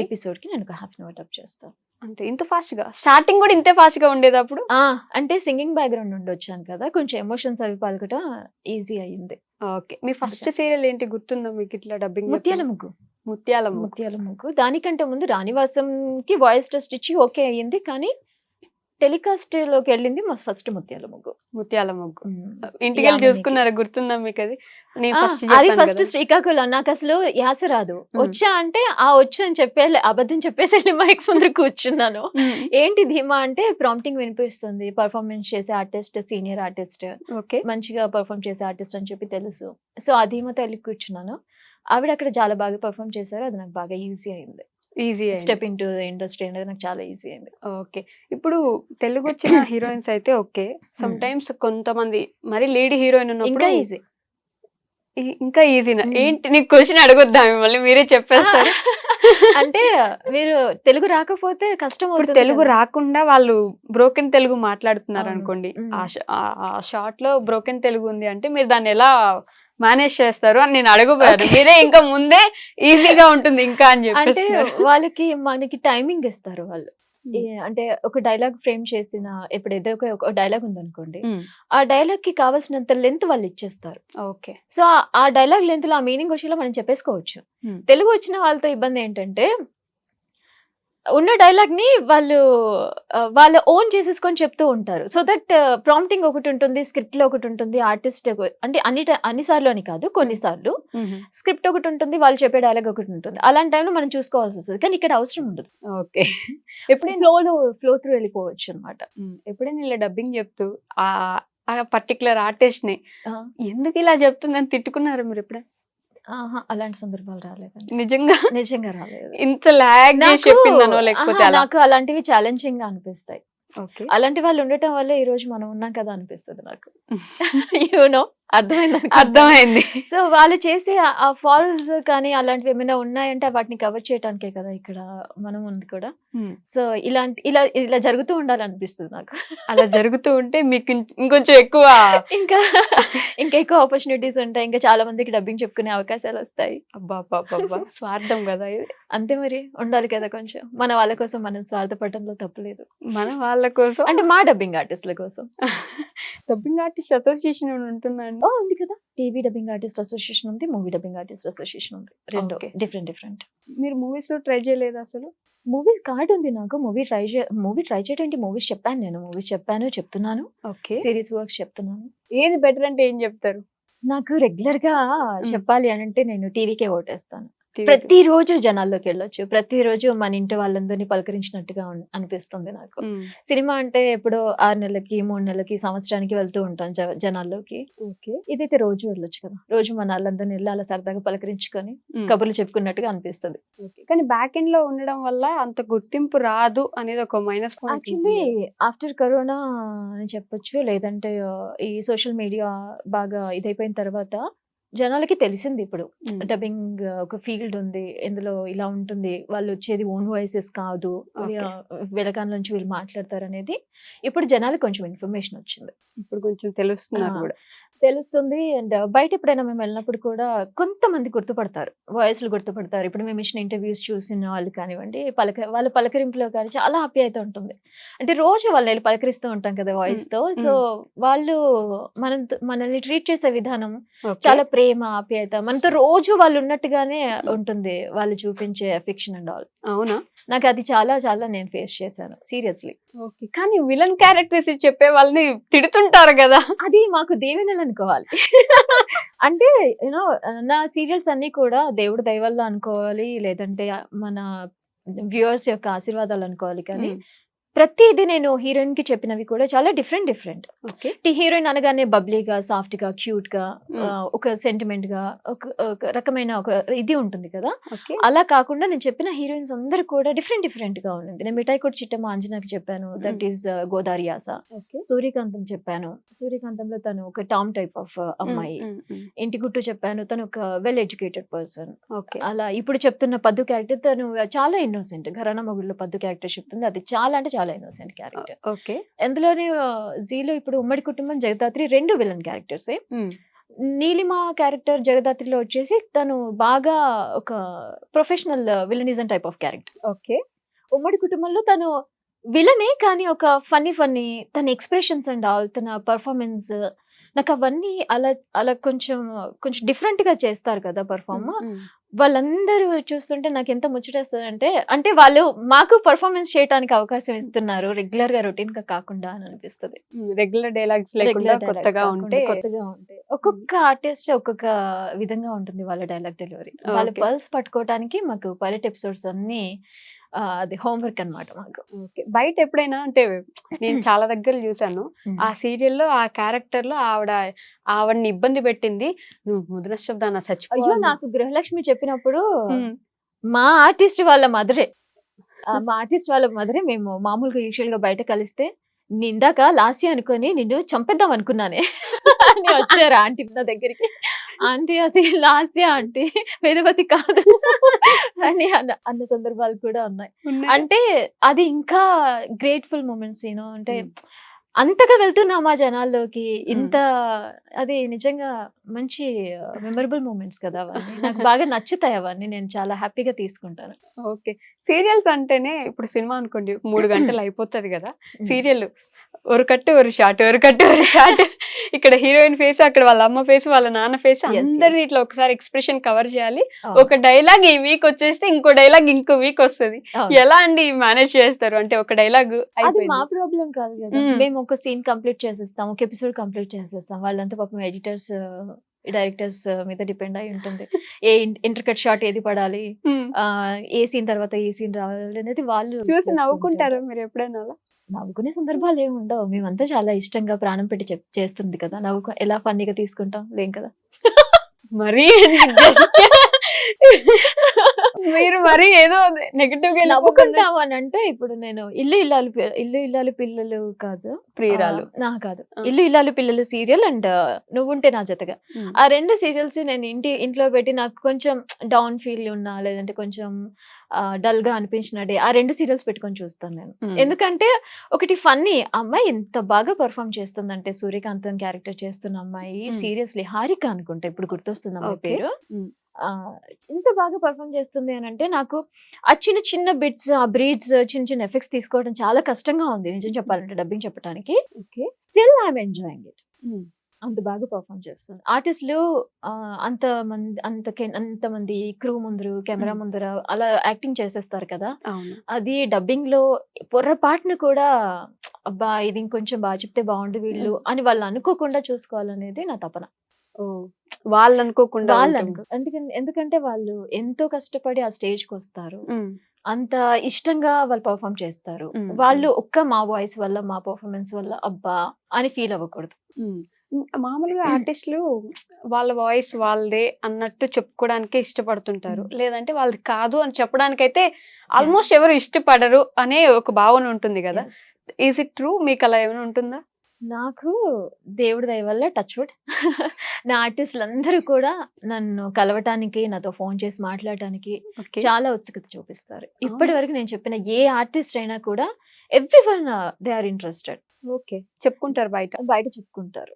Speaker 3: ఎపిసోడ్ కి నేను ఒక హాఫ్ అన్ అవర్ డబ్ చేస్తాను.
Speaker 2: అంతే? ఇంత ఫాస్ట్ గా? స్టార్టింగ్ కూడా ఇంతే ఫాస్ట్ గా ఉండేది అప్పుడు?
Speaker 3: అంటే సింగింగ్ బ్యాక్గ్రౌండ్ నుండి వచ్చాను కదా, కొంచెం ఎమోషన్స్ అవి పలకటం ఈజీ అయ్యింది.
Speaker 2: ఓకే. మీ ఫస్ట్ సీరియల్ ఏంటి గుర్తుందా మీకు ఇట్లా డబ్బింగ్?
Speaker 3: ముత్యాల ముగ్గు.
Speaker 2: ముత్యాల
Speaker 3: ముగ్గు దానికంటే ముందు రాణివాసం కి వాయిస్ టెస్ట్ ఇచ్చి ఓకే అయ్యింది, కానీ టెలికాస్ట్ లోకి వెళ్ళింది మా ఫస్ట్ ముత్యాల ముగ్గు.
Speaker 2: ఇంటికి వెళ్ళి చూసుకున్నారా? గుర్తుందా మీకు అది?
Speaker 3: అది ఫస్ట్ శ్రీకాకుళం. నాకు అసలు యాస రాదు, వచ్చా అంటే వచ్చు అని అబద్ధం చెప్పేసి వెళ్ళి మైక్ ముందు కూర్చున్నాను. ఏంటి ధీమా అంటే ప్రాంప్టింగ్ వినిపిస్తుంది, పర్ఫార్మెన్స్ చేసే ఆర్టిస్ట్, సీనియర్ ఆర్టిస్ట్, మంచిగా పర్ఫార్మ్ చేసే ఆర్టిస్ట్ అని చెప్పి తెలుసు. సో ఆ ధీమాతో వెళ్ళి కూర్చున్నాను. ఆవిడ అక్కడ చాలా బాగా పర్ఫార్మ్ చేశారు, అది నాకు బాగా ఈజీ అయింది. స్టెప్ ఇన్ టు ఇండస్ట్రీ అనేది నాకు చాలా ఈజీ అయింది.
Speaker 2: ఓకే. ఇప్పుడు తెలుగు వచ్చిన హీరోయిన్స్ అయితే ఓకే, సమ్ టైమ్స్ కొంతమంది మరి లీడ్ హీరోయిన్ ఉన్నప్పుడు ఇంకా ఈజీనా ఏంటి? నీకు క్వశ్చన్ అడగొద్దా మిమ్మల్ని, మీరే చెప్పేస్తారు.
Speaker 3: అంటే మీరు తెలుగు రాకపోతే కష్టం అవుతుంది.
Speaker 2: తెలుగు రాకుండా వాళ్ళు బ్రోకెన్ తెలుగు మాట్లాడుతున్నారు అనుకోండి, ఆ షార్ట్ లో బ్రోకెన్ తెలుగు ఉంది అంటే మీరు దాన్ని ఎలా మేనేజ్ చేస్తారు అని నేను అడగబోయాను. మీరే ఇంకా ముందే ఈజీగా ఉంటుంది ఇంకా అని చెప్పి.
Speaker 3: అంటే వాళ్ళకి మనకి టైమింగ్ ఇస్తారు వాళ్ళు. అంటే ఒక డైలాగ్ ఫ్రేమ్ చేసిన, ఇప్పుడు ఏదో ఒక డైలాగ్ ఉందనుకోండి, ఆ డైలాగ్ కి కావాల్సినంత లెంత్ వాళ్ళు ఇచ్చేస్తారు.
Speaker 2: ఓకే.
Speaker 3: సో ఆ డైలాగ్ లెంత్ లో ఆ మీనింగ్ వచ్చేలా మనం చెప్పేసుకోవచ్చు. తెలుగు వచ్చిన వాళ్ళతో ఇబ్బంది ఏంటంటే ఉన్న డైలాగ్ ని వాళ్ళు ఓన్ చేసేసుకొని చెప్తూ ఉంటారు. సో దట్ ప్రాంప్టింగ్ ఒకటి ఉంటుంది, స్క్రిప్ట్ లో ఒకటి ఉంటుంది, ఆర్టిస్ట్ అంటే అన్ని సార్లు అని కాదు, కొన్నిసార్లు స్క్రిప్ట్ ఒకటి ఉంటుంది, వాళ్ళు చెప్పే డైలాగ్ ఒకటి ఉంటుంది. అలాంటి టైంలో మనం చూసుకోవాల్సి వస్తుంది, కానీ ఇక్కడ అవసరం ఉండదు.
Speaker 2: ఓకే.
Speaker 3: ఎప్పుడైనా ఫ్లో త్రూ వెళ్ళిపోవచ్చు అనమాట.
Speaker 2: ఎప్పుడైనా ఇలా డబ్బింగ్ చెప్తూ ఆ పర్టికులర్ ఆర్టిస్ట్ ని ఎందుకు ఇలా చెప్తుందని తిట్టుకున్నారు మీరు ఎప్పుడైనా?
Speaker 3: అలాంటి సందర్భాలు రాలేదండి. నిజంగా రాలేదు.
Speaker 2: ఇంత లాగ్ చెప్పిందనో లేకపోతే
Speaker 3: నాకు అలాంటివి ఛాలెంజింగ్ గా అనిపిస్తాయి. అలాంటి వాళ్ళు ఉండటం వల్ల ఈ రోజు మనం ఉన్నాం కదా అనిపిస్తుంది నాకు.
Speaker 2: అర్థమైంది.
Speaker 3: సో వాళ్ళు చేసే ఆ ఫాల్స్ కానీ అలాంటివి ఏమైనా ఉన్నాయంటే వాటిని కవర్ చేయడానికే కదా ఇక్కడ మనం ఉంది కూడా. సో ఇలా ఇలా జరుగుతూ ఉండాలనిపిస్తుంది నాకు.
Speaker 2: అలా జరుగుతూ ఉంటే మీకు ఇంకొంచెం ఎక్కువ
Speaker 3: ఇంకా ఎక్కువ ఆపర్చునిటీస్ ఉంటాయి. ఇంకా చాలా మందికి డబ్బింగ్ చెప్పుకునే అవకాశాలు వస్తాయి.
Speaker 2: అబ్బా స్వార్థం కదా ఇది.
Speaker 3: అంతే మరి ఉండాలి కదా కొంచెం. మన వాళ్ళ కోసం మనం స్వార్థపడటంలో తప్పులేదు.
Speaker 2: మన వాళ్ళ కోసం
Speaker 3: అంటే మా డబ్బింగ్ ఆర్టిస్టుల కోసం.
Speaker 2: డబ్బింగ్ ఆర్టిస్ట్ అసోసియేషన్ ఉంటుందండి.
Speaker 3: ఉంది కదా, టీవీ డబ్బింగ్ ఆర్టిస్ట్ అసోసియేషన్ ఉంది, మూవీ డబ్బింగ్ ఆర్టిస్ట్ అసోసియేషన్ ఉంది. రెండు
Speaker 2: Okay.
Speaker 3: డిఫరెంట్.
Speaker 2: మీరు మూవీస్ లో ట్రై చేయలేదు అసలు?
Speaker 3: మూవీ కార్డ్ ఉంది నాకు. మూవీ ట్రై చేయడానికి మూవీస్ చెప్పాను నేను. మూవీస్ చెప్పాను, చెప్తున్నాను.
Speaker 2: ఓకే.
Speaker 3: సిరీస్ వర్క్స్ చెప్తున్నాను.
Speaker 2: ఏది బెటర్ అంటే ఏం చెప్తారు?
Speaker 3: నాకు రెగ్యులర్ గా చెప్పాలి అని అంటే నేను టీవీకే ఓటేస్తాను. ప్రతిరోజు జనాల్లోకి వెళ్ళొచ్చు, ప్రతిరోజు మన ఇంటి వాళ్ళందరినీ పలకరించినట్టుగా అనిపిస్తుంది నాకు. సినిమా అంటే ఎప్పుడో 6 నెలలకి 3 నెలలకి సంవత్సరానికి వెళ్తూ ఉంటాం జనాల్లోకి. ఇదైతే రోజు వెళ్ళొచ్చు కదా. రోజు మన వాళ్ళందరినీ వెళ్ళి అలా సరదాగా పలకరించుకొని కబుర్లు చెప్పుకున్నట్టుగా అనిపిస్తుంది.
Speaker 2: కానీ బ్యాక్ ఎండ్ లో ఉండడం వల్ల అంత గుర్తింపు రాదు అనేది ఒక minus point.
Speaker 3: Actually after corona అని చెప్పొచ్చు, లేదంటే ఈ సోషల్ మీడియా బాగా ఇదైపోయిన తర్వాత జనాలకి తెలిసింది ఇప్పుడు డబ్బింగ్ ఒక ఫీల్డ్ ఉంది, ఇందులో ఇలా ఉంటుంది, వాళ్ళు వచ్చేది ఓన్ వాయిసెస్ కాదు, వెలకాల నుంచి వీళ్ళు మాట్లాడతారు అనేది ఇప్పుడు జనాలకు కొంచెం ఇన్ఫర్మేషన్ వచ్చింది.
Speaker 2: ఇప్పుడు కొంచెం తెలుస్తున్నారు కూడా.
Speaker 3: తెలుస్తుంది. అండ్ బయట ఎప్పుడైనా మేము వెళ్ళినప్పుడు కూడా కొంతమంది గుర్తుపడతారు, వాయిస్లు గుర్తుపడతారు. ఇప్పుడు మేము ఇచ్చిన ఇంటర్వ్యూస్ చూసిన వాళ్ళు కానివ్వండి, వాళ్ళ పలకరింపులో కానీ చాలా ఆప్యాయత ఉంటుంది. అంటే రోజు వాళ్ళని పలకరిస్తూ ఉంటాం కదా వాయిస్ తో. సో వాళ్ళు మనల్ని ట్రీట్ చేసే విధానం చాలా ప్రేమ, ఆప్యాయత, మనతో రోజు వాళ్ళు ఉన్నట్టుగానే ఉంటుంది, వాళ్ళు చూపించే అఫెక్షన్ అండ్ ఆల్.
Speaker 2: అవునా?
Speaker 3: నాకు అది చాలా చాలా నేను ఫేస్ చేశాను సీరియస్లీ.
Speaker 2: ఓకే. కానీ విలన్ క్యారెక్టర్స్ చెప్పే వాళ్ళని తిడుతుంటారు కదా,
Speaker 3: అది మాకు దేవినలు అనుకోవాలి. అంటే యూనో నా సీరియల్స్ అన్ని కూడా దేవుడి దయ వల్ల అనుకోవాలి, లేదంటే మన వ్యూవర్స్ యొక్క ఆశీర్వాదాలు అనుకోవాలి. కానీ ప్రతిదీ నేను హీరోయిన్ కి చెప్పినవి కూడా చాలా డిఫరెంట్. హీరోయిన్ అనగానే బబ్లీగా, సాఫ్ట్ గా, క్యూట్ గా, ఒక సెంటిమెంట్ గా, ఒక రకమైన ఒక ఇది ఉంటుంది కదా. అలా కాకుండా నేను చెప్పిన హీరోయిన్స్ అందరు కూడా డిఫరెంట్ గా ఉంది. నేను మిఠాయి కొట్టి చిట్టమ్మ అంజనాకి చెప్పాను, దట్ ఈస్ గోదావరి ఆశ. సూర్యకాంతం చెప్పాను, సూర్యకాంతంలో తను ఒక టామ్ టైప్ ఆఫ్ అమ్మాయి. ఇంటి గుట్టు చెప్పాను, తను ఒక వెల్ ఎడ్యుకేటెడ్ పర్సన్. అలా ఇప్పుడు చెప్తున్న పద్దు క్యారెక్టర్ తను చాలా ఇన్నోసెంట్. ఘరానా మొగుడులో పద్దు క్యారెక్టర్ చెప్తుంది, అది చాలా అంటే చాలా ఇన్నోసెంట్ క్యారెక్టర్.
Speaker 2: ఓకే.
Speaker 3: అందులోనే జీలో ఇప్పుడు Ummadi Kutumbam, Jagadhatri 2 villain characters. Neelima character జగదాత్రిలో వచ్చేసి తను బాగా ఒక professional villainism type of character.
Speaker 2: Okay.
Speaker 3: ఉమ్మడి కుటుంబంలో తను విలనే, కానీ ఒక ఫన్నీ తన ఎక్స్ప్రెషన్స్ అండ్ ఆల్, తన పర్ఫార్మెన్స్, నాకు అవన్నీ అలా కొంచెం డిఫరెంట్ గా చేస్తారు కదా పర్ఫార్మ్. వాళ్ళందరూ చూస్తుంటే నాకు ఎంత ముచ్చటేస్తుంది అంటే వాళ్ళు మాకు పర్ఫార్మెన్స్ చేయడానికి అవకాశం ఇస్తున్నారు, రెగ్యులర్ గా రొటీన్ గా కాకుండా అని అనిపిస్తుంది.
Speaker 2: రెగ్యులర్ డైలాగ్స్ లేకుండా కొత్తగా ఉంటే
Speaker 3: ఒక్కొక్క ఆర్టిస్ట్ ఒక్కొక్క విధంగా ఉంటుంది వాళ్ళ డైలాగ్ డెలివరీ. వాళ్ళ పల్స్ పట్టుకోవడానికి మాకు పైలట్ ఎపిసోడ్స్ అన్ని అది హోంవర్క్ అన్నమాట మాకు.
Speaker 2: బయట ఎప్పుడైనా అంటే నేను చాలా దగ్గర చూసాను, ఆ సీరియల్లో ఆ క్యారెక్టర్ లో ఆవిడని ఇబ్బంది పెట్టింది, నువ్వు ముద్ర శబ్దాన చచ్చిపో.
Speaker 3: అయ్యో, నాకు గృహలక్ష్మి చెప్పినప్పుడు మా ఆర్టిస్ట్ వాళ్ళ మదరే మేము మామూలుగా యూజువల్ గా బయట కలిస్తే ఇందాక లాస్య అనుకొని నిన్ను చంపేద్దాం అనుకున్నానే అని వచ్చారు ఆంటీ నా దగ్గరికి. ఆంటీ అది లాస్య ఆంటీ, వేదవతి కాదు అని అన్న సందర్భాలు కూడా ఉన్నాయి. అంటే అది ఇంకా గ్రేట్ఫుల్ మూమెంట్స్ యూనో. అంటే అంతగా వెళ్తున్నామా జనాల్లోకి, ఇంత అది నిజంగా మంచి మెమరబుల్ మూమెంట్స్ కదా అవన్నీ. నాకు బాగా నచ్చుతాయి అవన్నీ, నేను చాలా హ్యాపీగా తీసుకుంటాను.
Speaker 2: ఓకే. సీరియల్స్ అంటేనే ఇప్పుడు సినిమా అనుకోండి 3 గంటలు అయిపోతుంది కదా, సీరియల్ ఒక కట్టు ఒక షాట్, ఇక్కడ హీరోయిన్ ఫేస్, అక్కడ వాళ్ళ అమ్మ ఫేస్, వాళ్ళ నాన్న ఫేస్, అందరిది ఇట్లా ఒకసారి ఎక్స్ప్రెషన్ కవర్ చేయాలి. ఒక డైలాగ్ ఈ వీక్ వచ్చేస్తే ఇంకో డైలాగ్ ఇంకో వీక్ వస్తుంది. ఎలా అండి మేనేజ్ చేస్తారు? అంటే ఒక డైలాగ్
Speaker 3: అది మా ప్రాబ్లం కాదు కదా, మేము ఒక సీన్ కంప్లీట్ చేసేస్తాం, ఒక ఎపిసోడ్ కంప్లీట్ చేసేస్తాం. వాళ్ళంతా పాపం ఎడిటర్స్, డైరెక్టర్స్ మీద డిపెండ్ అయి ఉంటుంది. ఏ ఇంటర్కట్ షాట్ ఏది పడాలి, ఏ సీన్ తర్వాత ఏ సీన్ రావాలి అనేది వాళ్ళు
Speaker 2: చూసి నవ్వుకుంటారు. మీరు ఎప్పుడైనా అలా
Speaker 3: నవ్వుకునే సందర్భాలు ఏమి ఉండవు. మేమంతా చాలా ఇష్టంగా ప్రాణం పెట్టి చేస్తుంది కదా, ఎలా ఫన్నీగా తీసుకుంటాం లేం కదా.
Speaker 2: మరి మీరు మరి ఏదో నెగటివ్ గా
Speaker 3: నవ్వుకుంటాము అని అంటే ఇప్పుడు నేను ఇల్లు ఇల్లాలు పిల్లలు కాదు
Speaker 2: ప్రియురాలు
Speaker 3: కాదు ఇల్లు ఇల్లాలు పిల్లలు సీరియల్ అండ్ నువ్వుంటే నా జతగా ఆ రెండు సీరియల్స్ నేను ఇంట్లో పెట్టి నాకు కొంచెం డౌన్ ఫీల్ ఉన్నా లేదంటే కొంచెం డల్ గా అనిపించిన డే ఆ రెండు సీరియల్స్ పెట్టుకొని చూస్తాను నేను. ఎందుకంటే ఒకటి ఫన్నీ అమ్మాయి ఎంత బాగా పర్ఫామ్ చేస్తుందంటే సూర్యకాంతం క్యారెక్టర్ చేస్తున్న అమ్మాయి సీరియస్లీ హారిక అనుకుంటా ఇప్పుడు గుర్తొస్తుంది అమ్మాయి పేరు. ఎంత బాగా పర్ఫామ్ చేస్తుంది అని అంటే నాకు ఆ చిన్న చిన్న బిట్స్ ఆ బ్రీడ్స్ చిన్న చిన్న ఎఫెక్ట్స్ తీసుకోవడం చాలా కష్టంగా ఉంది నిజం చెప్పాలంటే డబ్బింగ్ చెప్పడానికి. Still I'm enjoying it. అంత బాగా పర్ఫామ్ చేస్తుంది ఆర్టిస్టులు. అంతమంది క్రూ ముందరు కెమెరా ముందర అలా యాక్టింగ్ చేసేస్తారు కదా. అది డబ్బింగ్ లో పొర్రపాటును కూడా అబ్బా ఇది ఇంకొంచెం బాగా చెప్తే బాగుండు వీళ్ళు అని వాళ్ళు అనుకోకుండా చూసుకోవాలనేది నా తపన.
Speaker 2: వాళ్ళు అనుకోకుండా
Speaker 3: ఎందుకంటే వాళ్ళు ఎంతో కష్టపడి ఆ స్టేజ్ కి వస్తారు, అంత ఇష్టంగా వాళ్ళు పర్ఫామ్ చేస్తారు. వాళ్ళు ఒక్క మా వాయిస్ వల్ల మా పర్ఫార్మెన్స్ వల్ల అబ్బా అని ఫీల్ అవ్వకూడదు.
Speaker 2: మామూలుగా ఆర్టిస్టులు వాళ్ళ వాయిస్ వాళ్ళదే అన్నట్టు చెప్పుకోవడానికి ఇష్టపడుతుంటారు, లేదంటే వాళ్ళది కాదు అని చెప్పడానికైతే ఆల్మోస్ట్ ఎవరు ఇష్టపడరు అనే ఒక భావన ఉంటుంది కదా. Is it true? మీకు అలా ఏమైనా ఉంటుందా?
Speaker 3: నాకు దేవుడి దయ వల్ల టచ్ వుడ్ నా ఆర్టిస్టులు అందరూ కూడా నన్ను కలవటానికి నాతో ఫోన్ చేసి మాట్లాడటానికి చాలా ఉత్సుకత చూపిస్తారు. ఇప్పటి వరకు నేను చెప్పిన ఏ ఆర్టిస్ట్ అయినా కూడా ఎవ్రీవన్ దే ఆర్ ఇంట్రెస్టెడ్.
Speaker 2: చెప్పుకుంటారు
Speaker 3: బయట చెప్పుకుంటారు.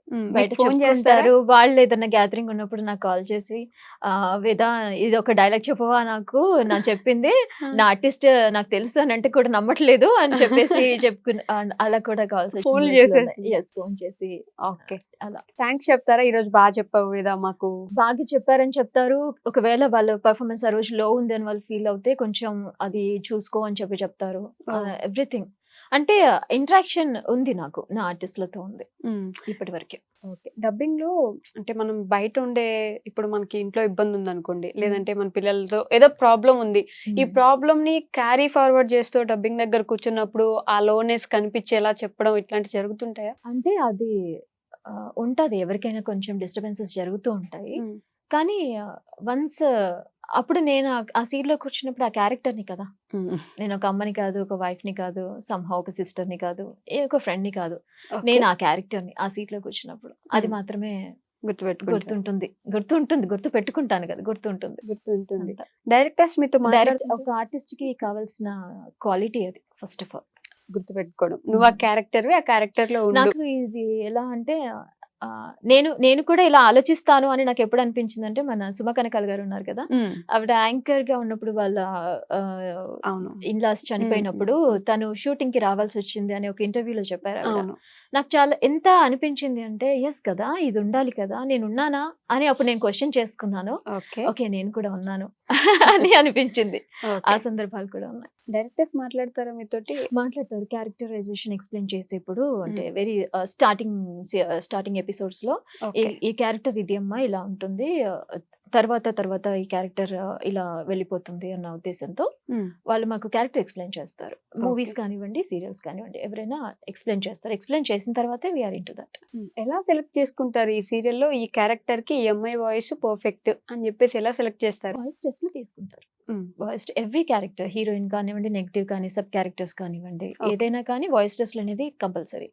Speaker 3: వాళ్ళు ఏదైనా గ్యాదరింగ్ ఉన్నప్పుడు నాకు కాల్ చేసి వేదా ఇది ఒక డైలాగ్ చెప్పవా నాకు నా చెప్పింది నా ఆర్టిస్ట్ నాకు తెలుసు అని అంటే కూడా నమ్మట్లేదు అని చెప్పేసి అలా కూడా కాల్స్ ఫోన్ చేసి అలా
Speaker 2: థ్యాంక్స్ చెప్తారా ఈ రోజు బాగా చెప్పావు వేదా మాకు
Speaker 3: బాగా చెప్పారని చెప్తారు. ఒకవేళ వాళ్ళ పర్ఫార్మెన్స్ ఆ రోజు లో ఉంది అని వాళ్ళు ఫీల్ అవుతే కొంచెం అది చూసుకో అని చెప్తారు. ఎవ్రీథింగ్ అంటే ఇంటరాక్షన్ ఉంది నాకు నా ఆర్టిస్టులతో ఉంది ఇప్పటి వరకే.
Speaker 2: డబ్బింగ్ లో అంటే మనం బయట ఉండే ఇప్పుడు మనకి ఇంట్లో ఇబ్బంది ఉంది అనుకోండి, లేదంటే మన పిల్లలతో ఏదో ప్రాబ్లం ఉంది, ఈ ప్రాబ్లం ని క్యారీ ఫార్వర్డ్ చేస్తూ డబ్బింగ్ దగ్గర కూర్చున్నప్పుడు ఆ లోనెస్ కనిపించేలా చెప్పడం ఇట్లాంటి జరుగుతుంటాయా?
Speaker 3: అంటే అది ఉంటది, ఎవరికైనా కొంచెం డిస్టర్బెన్సెస్ జరుగుతూ ఉంటాయి. కానీ వన్స్ అప్పుడు నేను ఆ సీట్ లో కూర్చున్నప్పుడు ఆ క్యారెక్టర్ ని కదా, నేను ఒక అమ్మని కాదు, ఒక వైఫ్ ని కాదు, సంహా ఒక సిస్టర్ ని కాదు, ఒక ఫ్రెండ్ ని కాదు, నేను ఆ క్యారెక్టర్ ని ఆ సీట్ లో కూర్చున్నప్పుడు అది మాత్రమే గుర్తు పెట్టుకుంటాను కదా, గుర్తుంటుంది.
Speaker 2: డైరెక్టర్స్ మీతో
Speaker 3: ఒక ఆర్టిస్ట్ కి కావాల్సిన క్వాలిటీ అది ఫస్ట్ ఆఫ్ ఆల్
Speaker 2: గుర్తు పెట్టుకోవడం. నువ్వు ఆ క్యారెక్టర్ లో
Speaker 3: నాకు ఇది ఎలా అంటే నేను కూడా ఇలా ఆలోచిస్తాను అని నాకు ఎప్పుడు అనిపించింది అంటే మన సుమ కనకాల గారు ఉన్నారు కదా, ఆవిడ యాంకర్ గా ఉన్నప్పుడు వాళ్ళ ఇన్లాస్ చనిపోయినప్పుడు తను షూటింగ్ కి రావాల్సి వచ్చింది అని ఒక ఇంటర్వ్యూలో చెప్పారు. నాకు చాలా ఎంత అనిపించింది అంటే ఎస్ కదా, ఇది ఉండాలి కదా, నేను ఉన్నానా అని అప్పుడు నేను క్వశ్చన్ చేసుకున్నాను. ఓకే నేను కూడా ఉన్నాను అని అనిపించింది. ఆ సందర్భాలు కూడా ఉన్నాయి.
Speaker 2: డైరెక్టర్స్ మాట్లాడతారా మీతోటి?
Speaker 3: మాట్లాడతారు. క్యారెక్టరైజేషన్ ఎక్స్ప్లెయిన్ చేసేప్పుడు అంటే వెరీ స్టార్టింగ్ ఎపిసోడ్స్ లో ఈ క్యారెక్టర్ ఇది అమ్మా ఇలా ఉంటుంది, తర్వాత ఈ క్యారెక్టర్ ఇలా వెళ్ళిపోతుంది అన్న ఉద్దేశంతో వాళ్ళు మాకు క్యారెక్టర్ ఎక్స్ప్లెయిన్ చేస్తారు. మూవీస్ కానివ్వండి, సీరియల్స్ కానివ్వండి, ఎవరైనా ఎక్స్ప్లెయిన్ చేస్తారు. ఎక్స్ప్లెయిన్ చేసిన తర్వాతే వీఆర్ ఇంటూ దట్.
Speaker 2: ఎలా సెలెక్ట్ చేసుకుంటారు ఈ సీరియల్లో ఈ క్యారెక్టర్ కి ఎంఐ వాయిస్ పర్ఫెక్ట్ అని చెప్పేసి ఎలా సెలెక్ట్ చేస్తారు?
Speaker 3: వాయిస్ టెస్ట్ లో తీసుకుంటారు. వాయిస్ ఎవ్రీ క్యారెక్టర్, హీరోయిన్ కానివ్వండి, నెగిటివ్ కానీ, సబ్ క్యారెక్టర్స్ కానివ్వండి, ఏదైనా కానీ వాయిస్ టెస్ట్ అనేది కంపల్సరీ.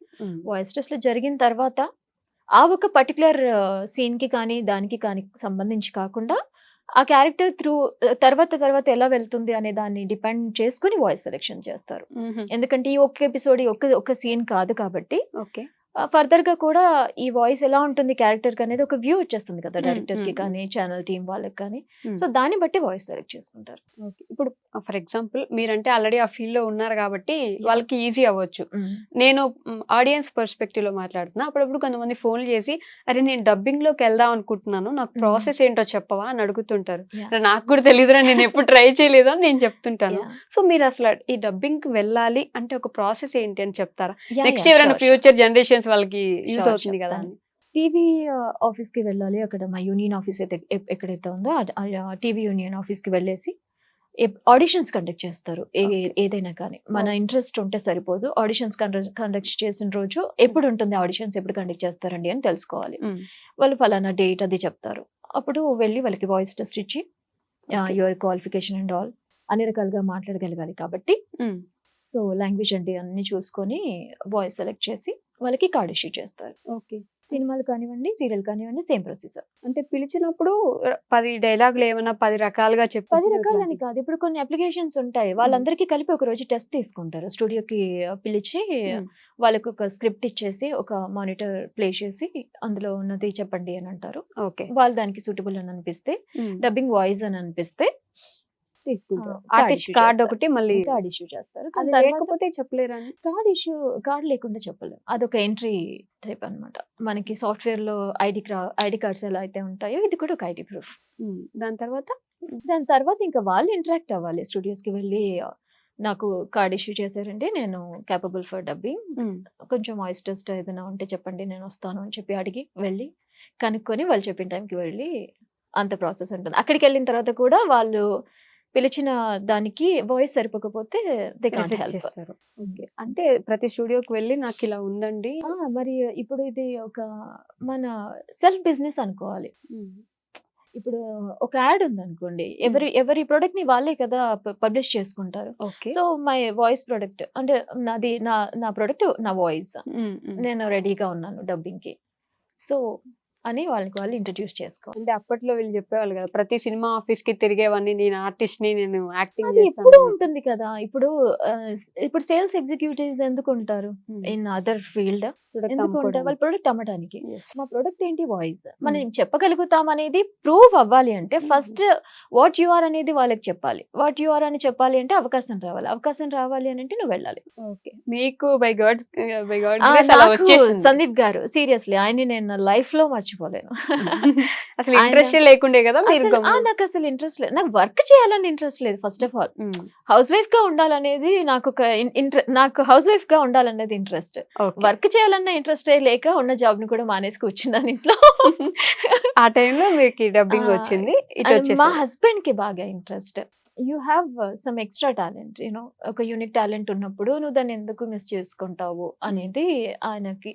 Speaker 3: వాయిస్ టెస్ట్ లో జరిగిన తర్వాత ఆ ఒక పర్టికులర్ సీన్ కి కానీ దానికి కానీ సంబంధించి కాకుండా ఆ క్యారెక్టర్ త్రూ తర్వాత ఎలా వెళ్తుంది అనే దాన్ని డిపెండ్ చేసుకుని వాయిస్ సెలెక్షన్ చేస్తారు. ఎందుకంటే ఈ ఒక్క ఎపిసోడ్ ఒక్క సీన్ కాదు కాబట్టి ఫర్దర్ గా కూడా ఈ వాయిస్ ఎలా ఉంటుంది క్యారెక్టర్ కి అనేది ఒక వ్యూ వచ్చేస్తుంది కదా డైరెక్టర్ కి కానీ ఛానల్ టీమ్ వాళ్ళకి కానీ. సో దాన్ని బట్టి వాయిస్ సెలెక్ట్ చేసుకుంటారు.
Speaker 2: ఇప్పుడు ఫర్ ఎగ్జాంపుల్ మీరంటే ఆల్రెడీ ఆ ఫీల్డ్ లో ఉన్నారు కాబట్టి వాళ్ళకి ఈజీ అవ్వచ్చు. నేను ఆడియన్స్ పర్స్పెక్టివ్ లో మాట్లాడుతున్నా. అప్పుడప్పుడు కొంతమంది ఫోన్లు చేసి అరే నేను డబ్బింగ్ లోకి వెళ్దాం అనుకుంటున్నాను, నాకు ప్రాసెస్ ఏంటో చెప్పవా అని అడుగుతుంటారు. నాకు కూడా తెలియదురా, నేను ఎప్పుడు ట్రై చేయలేదు అని నేను చెప్తుంటాను. సో మీరు అసలు ఈ డబ్బింగ్ కి వెళ్ళాలి అంటే ఒక ప్రాసెస్ ఏంటి అని చెప్తారా? నెక్స్ట్ ఎవరైనా ఫ్యూచర్ జనరేషన్స్ వాళ్ళకి యూజ్ అవుతుంది కదా.
Speaker 3: టీవీ ఆఫీస్ కి వెళ్ళాలి, అక్కడ మా యూనియన్ ఆఫీస్ అయితే ఎక్కడైతే ఉందో టీవీ యూనియన్ ఆఫీస్ కి వెళ్ళేసి ఆడిషన్స్ కండక్ట్ చేస్తారు. ఏదైనా కానీ మన ఇంట్రెస్ట్ ఉంటే సరిపోదు. ఆడిషన్స్ కండక్ట్ చేసిన రోజు ఎప్పుడు ఉంటుంది, ఆడిషన్స్ ఎప్పుడు కండక్ట్ చేస్తారండి అని తెలుసుకోవాలి. వాళ్ళు ఫలానా డేట్ అది చెప్తారు. అప్పుడు వెళ్ళి వాళ్ళకి వాయిస్ టెస్ట్ ఇచ్చి
Speaker 2: Okay.
Speaker 3: Your qualification and all అన్ని రకాలుగా మాట్లాడగలగాలి కాబట్టి సో లాంగ్వేజ్ అంటే అన్ని చూసుకొని బాయ్స్ సెలెక్ట్ చేసి వాళ్ళకి కార్డ్ ఇష్యూ చేస్తారు.
Speaker 2: ఓకే.
Speaker 3: సినిమాలు కానివ్వండి, సీరియల్ కానివ్వండి, సేమ్ ప్రొసీజర్.
Speaker 2: అంటే పిలిచినప్పుడు 10 డైలాగులు ఏమైనా 10 రకాలుగా
Speaker 3: 10 రకాలని కాదు, ఇప్పుడు కొన్ని అప్లికేషన్స్ ఉంటాయి, వాళ్ళందరికీ కలిపి ఒక రోజు టెస్ట్ తీసుకుంటారు. స్టూడియోకి పిలిచి వాళ్ళకి ఒక స్క్రిప్ట్ ఇచ్చేసి ఒక మానిటర్ ప్లే చేసి అందులో ఉన్నది చెప్పండి అని అంటారు.
Speaker 2: ఓకే.
Speaker 3: వాళ్ళు దానికి సూటబుల్ అని అనిపిస్తే, డబ్బింగ్ వాయిస్ అని అనిపిస్తే
Speaker 2: తీసుకుంటారు.
Speaker 3: card
Speaker 2: ఆర్టిస్ట్
Speaker 3: issue
Speaker 2: కార్డ్
Speaker 3: చేస్తారు.
Speaker 2: ఒకటి మళ్ళీ
Speaker 3: కార్డ్ ఇష్యూ చేస్తారు.
Speaker 2: అది లేకపోతే చెప్పలేరా?
Speaker 3: కార్డ్ లేకుండా చెప్పలేము. అదొక ఎంట్రీ టైప్ అన్నమాట. మనకి సాఫ్ట్వేర్ లో ఐడి కార్డ్స్ ఎలా అయితే ఉంటాయో ఇది కూడా ఒక ఐడి ప్రూఫ్.
Speaker 2: దాని
Speaker 3: దాని తర్వాత ఇంకా వాళ్ళు ఇంటరాక్ట్ అవ్వాలి. స్టూడియోస్ కి వెళ్ళి నాకు కార్డ్ ఇష్యూ చేశారండి, నేను కేపబుల్ ఫర్ డబ్బింగ్, కొంచెం వాయిస్ టెస్ట్ ఏదైనా ఉంటే చెప్పండి, నేను వస్తాను అని చెప్పి అడిగి వెళ్ళి కనుక్కొని వాళ్ళు చెప్పిన టైంకి వెళ్ళి అంత ప్రాసెస్ ఉంటుంది. అక్కడికి వెళ్ళిన తర్వాత కూడా వాళ్ళు పిలిచిన దానికి వాయిస్ సరిపోకపోతే దే కాంట్
Speaker 2: రిజెక్ట్
Speaker 3: హెల్ప్.
Speaker 2: చేస్తారు. ఓకే. అంటే ప్రతి స్టూడియోకి వెళ్ళి నాకు ఇలా ఉందండి.
Speaker 3: మరి ఇప్పుడు ఇది ఒక మన సెల్ఫ్ బిజినెస్ అనుకోవాలి. ఇప్పుడు ఒక యాడ్ ఉంది అనుకోండి, ఎవరి ప్రొడక్ట్ ని వాళ్ళే కదా పబ్లిష్ చేసుకుంటారు.
Speaker 2: Okay.
Speaker 3: So my voice product అంటే నాది నా ప్రొడక్ట్ నా వాయిస్, నేను రెడీగా ఉన్నాను డబ్బింగ్ కి, సో అని వాళ్ళకి వాళ్ళు ఇంట్రడ్యూస్ చేసుకోవాలి.
Speaker 2: అంటే అప్పట్లో వీళ్ళు చెప్పేవాళ్ళు కదా, ప్రతి సినిమా ఆఫీస్ కి తిరిగేవాడిని, నేను ఆర్టిస్ట్ ని, నేను యాక్టింగ్
Speaker 3: అది ఎప్పుడు ఉంటుంది కదా. ఇప్పుడు సేల్స్ ఎగ్జిక్యూటివ్స్ ఎందుకు ఉంటారు ఇన్ అదర్ ఫీల్డ్? ఎందుకు ఉంటారు? వాళ్ళ ప్రొడక్ట్ అమ్మటానికి. మా ప్రొడక్ట్ ఏంటి? వాయిస్. మనం చెప్పగలుగుతాం అనేది ప్రూవ్ అవ్వాలి అంటే ఫస్ట్ వాట్ యు ఆర్ అనేది వాళ్ళకి చెప్పాలి. వాట్ యు ఆర్ అని చెప్పాలి అంటే అవకాశం రావాలి. అవకాశం రావాలి అని అంటే నువ్వు వెళ్ళాలి.
Speaker 2: ఓకే. మీకు బై గాడ్
Speaker 3: సందీప్ గారు సీరియస్లీ ఆయన్ని నేను లైఫ్ లో మర్చిపోలేను.
Speaker 2: అసలు ఇంట్రెస్ట్ లేకుండే కదా మీరు?
Speaker 3: నాకు అసలు ఇంట్రెస్ట్ లేదు, నాకు వర్క్ చేయాలని ఇంట్రెస్ట్ లేదు. First of all house wife గా ఉండాలనేది నాకు హౌస్ వైఫ్ గా ఉండాలనేది ఇంట్రెస్ట్. వర్క్ చేయాలన్న ఇంట్రెస్ట్ లేక ఉన్న జాబ్ ని కూడా మానేసి కూర్చున్నాను ఇంట్లో.
Speaker 2: ఆ టైంలో మీకు డబ్బింగ్ వచ్చింది.
Speaker 3: మా హస్బెండ్ కి బాగా interest. You have some extra talent, you know, ఒక యూనిక్ టాలెంట్ ఉన్నప్పుడు నువ్వు దాన్ని ఎందుకు మిస్ చేసుకుంటావు అనేది ఆయనకి.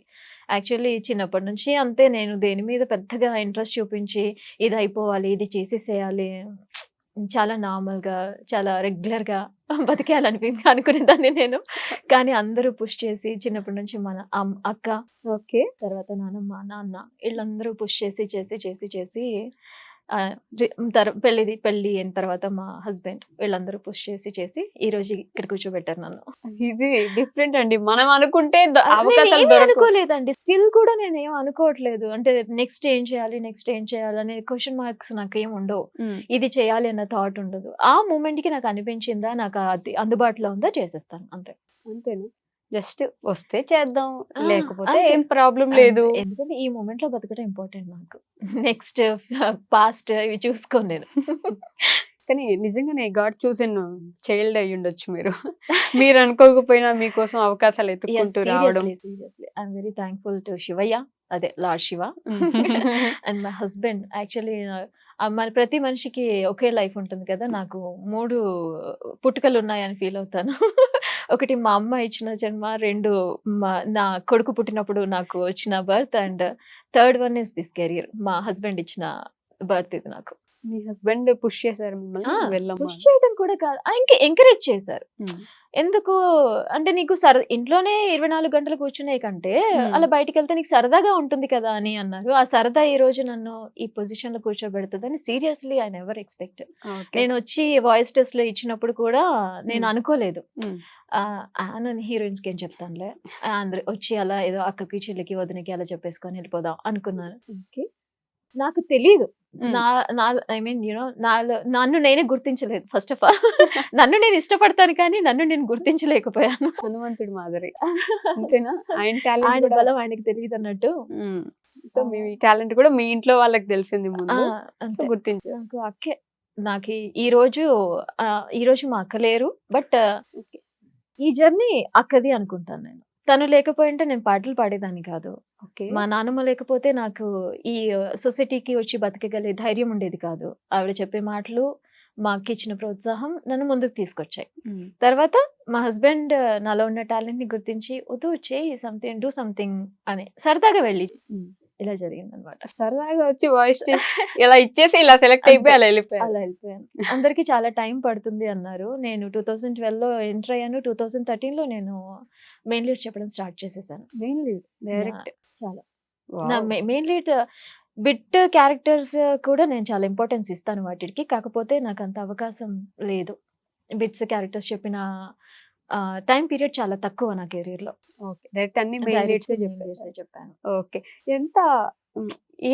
Speaker 3: యాక్చువల్లీ చిన్నప్పటి నుంచి అంతే, నేను దేని మీద పెద్దగా ఇంట్రెస్ట్ చూపించి ఇది అయిపోవాలి, ఇది చేసేసేయాలి, చాలా నార్మల్ గా చాలా రెగ్యులర్ గా అనుకునేదాన్ని నేను. కానీ అందరూ పుష్ చేసి చిన్నప్పటి నుంచి మన అక్క,
Speaker 2: ఓకే,
Speaker 3: తర్వాత నాన్నమ్మ, నాన్న వీళ్ళందరూ పుష్ చేసి చేసి చేసి చేసి పెళ్లి అయిన తర్వాత మా హస్బెండ్ వీళ్ళందరూ పుష్ చేసి చేసి ఈ రోజు ఇక్కడ కూర్చోబెట్టారు నన్ను.
Speaker 2: ఇది డిఫరెంట్ అండి. మనం అనుకుంటే
Speaker 3: అనుకోలేదండి, స్టిల్ కూడా నేను ఏం అనుకోవట్లేదు. అంటే నెక్స్ట్ ఏం చేయాలి అనే క్వశ్చన్ మార్క్స్ నాకు ఏం ఉండవు. ఇది చేయాలి అన్న థాట్ ఉండదు. ఆ మూమెంట్ కి నాకు అనిపించిందా, నాకు అది అందుబాటులో ఉందా, చేసేస్తాను అంతే.
Speaker 2: అంతేనా? జస్ట్ వస్తే చేద్దాం, లేకపోతే ఏం ప్రాబ్లం లేదు.
Speaker 3: ఎందుకంటే ఈ మూమెంట్ లో బతకడం ఇంపార్టెంట్ నాకు. నెక్స్ట్ పాస్ట్ ఇవి చూసుకోను నేను.
Speaker 2: కానీ నిజంగానే గాడ్ చూసిన చైల్డ్ అయ్యి ఉండొచ్చు మీరు. మీరు అనుకోకపోయినా మీకోసం అవకాశాలు ఎత్తుకుంటూ రావడం.
Speaker 3: Seriously I'm very thankful to Shivayya, అదే lord Shiva and my husband. Actually మన ప్రతి మనిషికి ఒకే లైఫ్ ఉంటుంది కదా, నాకు 3 పుట్టుకలు ఉన్నాయని ఫీల్ అవుతాను. ఒకటి మా అమ్మ ఇచ్చిన జన్మ, 2 నా కొడుకు పుట్టినప్పుడు నాకు వచ్చిన birth, and third one is this career, మా హస్బెండ్ ఇచ్చిన బర్త్ ఇది నాకు.
Speaker 2: మీ హస్బెండ్ పుష్ చేశారు మిమ్మల్ని?
Speaker 3: పుష్ చేయడం కూడా కాదు, ఇంకా ఎంకరేజ్ చేశారు. ఎందుకు అంటే నీకు ఇంట్లోనే 24 గంటలు కూర్చునే కంటే అలా బయటికి వెళ్తే నీకు సరదాగా ఉంటుంది కదా అని అన్నారు. ఆ సరదా ఈ రోజు నన్ను ఈ పొజిషన్ లో కూర్చోబెడుతుందని సీరియస్లీ ఐ నెవర్ ఎక్స్పెక్ట్. నేను వచ్చి వాయిస్ టెస్ట్ లో ఇచ్చినప్పుడు కూడా నేను అనుకోలేదు. నన్ను హీరోయిన్స్ కి ఏం చెప్తానులే, అందరు వచ్చి అలా ఏదో అక్కకి చెల్లికి వదినకి అలా చెప్పేసుకొని వెళ్ళిపోదాం అనుకున్నాను. నాకు తెలీదు, ఐ మీన్ యూనో, నన్ను నేనే గుర్తించలేదు. ఫస్ట్ ఆఫ్ ఆల్ నన్ను నేను ఇష్టపడతాను కానీ నన్ను నేను గుర్తించలేకపోయాను.
Speaker 2: హనుమంతుడి మాదిరి అంతేనా?
Speaker 3: ఆయన బలం ఆయనకి తెలియదు అన్నట్టు.
Speaker 2: సో మీ టాలెంట్ కూడా మీ ఇంట్లో వాళ్ళకి తెలిసింది ముందు, గుర్తించు.
Speaker 3: నాకు అక్కే, నాకు ఈ రోజు మా అక్క లేరు, బట్ ఈ జర్నీ అక్కది అనుకుంటాను నేను. తను లేకపోయింటే నేను పాటలు పాడేదాన్ని కాదు. మా నాన్నమ్మ లేకపోతే నాకు ఈ సొసైటీకి వచ్చి బతకగలే ధైర్యం ఉండేది కాదు. ఆవిడ చెప్పే మాటలు, మా అక్క ఇచ్చిన ప్రోత్సాహం నన్ను ముందుకు తీసుకొచ్చాయి. తర్వాత మా హస్బెండ్ నాలో ఉన్న టాలెంట్ ని గుర్తించి, వద్దు చేయి సంథింగ్, డూ సంథింగ్ అని సరదాగా వెళ్ళి ఇలా జరిగింది అనమాట.
Speaker 2: సరదాగా వచ్చి వాయిస్ ఇలా ఇచ్చేసి ఇలా సెలెక్ట్ అయిపోయి అలా వెళ్ళిపోయారు.
Speaker 3: అలా వెళ్ళిపోయాను. అందరికి చాలా టైం పడుతుంది అన్నారు. నేను 2012లో ఎంటర్ అయ్యాను. 2013లో నేను మెయిన్ లీడ్ చెప్పడం స్టార్ట్ చేసేసాను.
Speaker 2: Main lead direct.
Speaker 3: చాలా నా మెయిన్ లీడ్ బిట్ క్యారెక్టర్స్ కూడా నేను చాలా ఇంపార్టెన్స్ ఇస్తాను వాటికి. కాకపోతే నాకు అంత అవకాశం లేదు. బిట్స్ క్యారెక్టర్స్ చెప్పిన టైం పీరియడ్ చాలా తక్కువ నా కెరీర్ లో.
Speaker 2: ఓకే, డైరెక్ట్ అన్ని మెయిన్ లీడ్స్
Speaker 3: చెప్పాను.
Speaker 2: ఓకే, ఎంత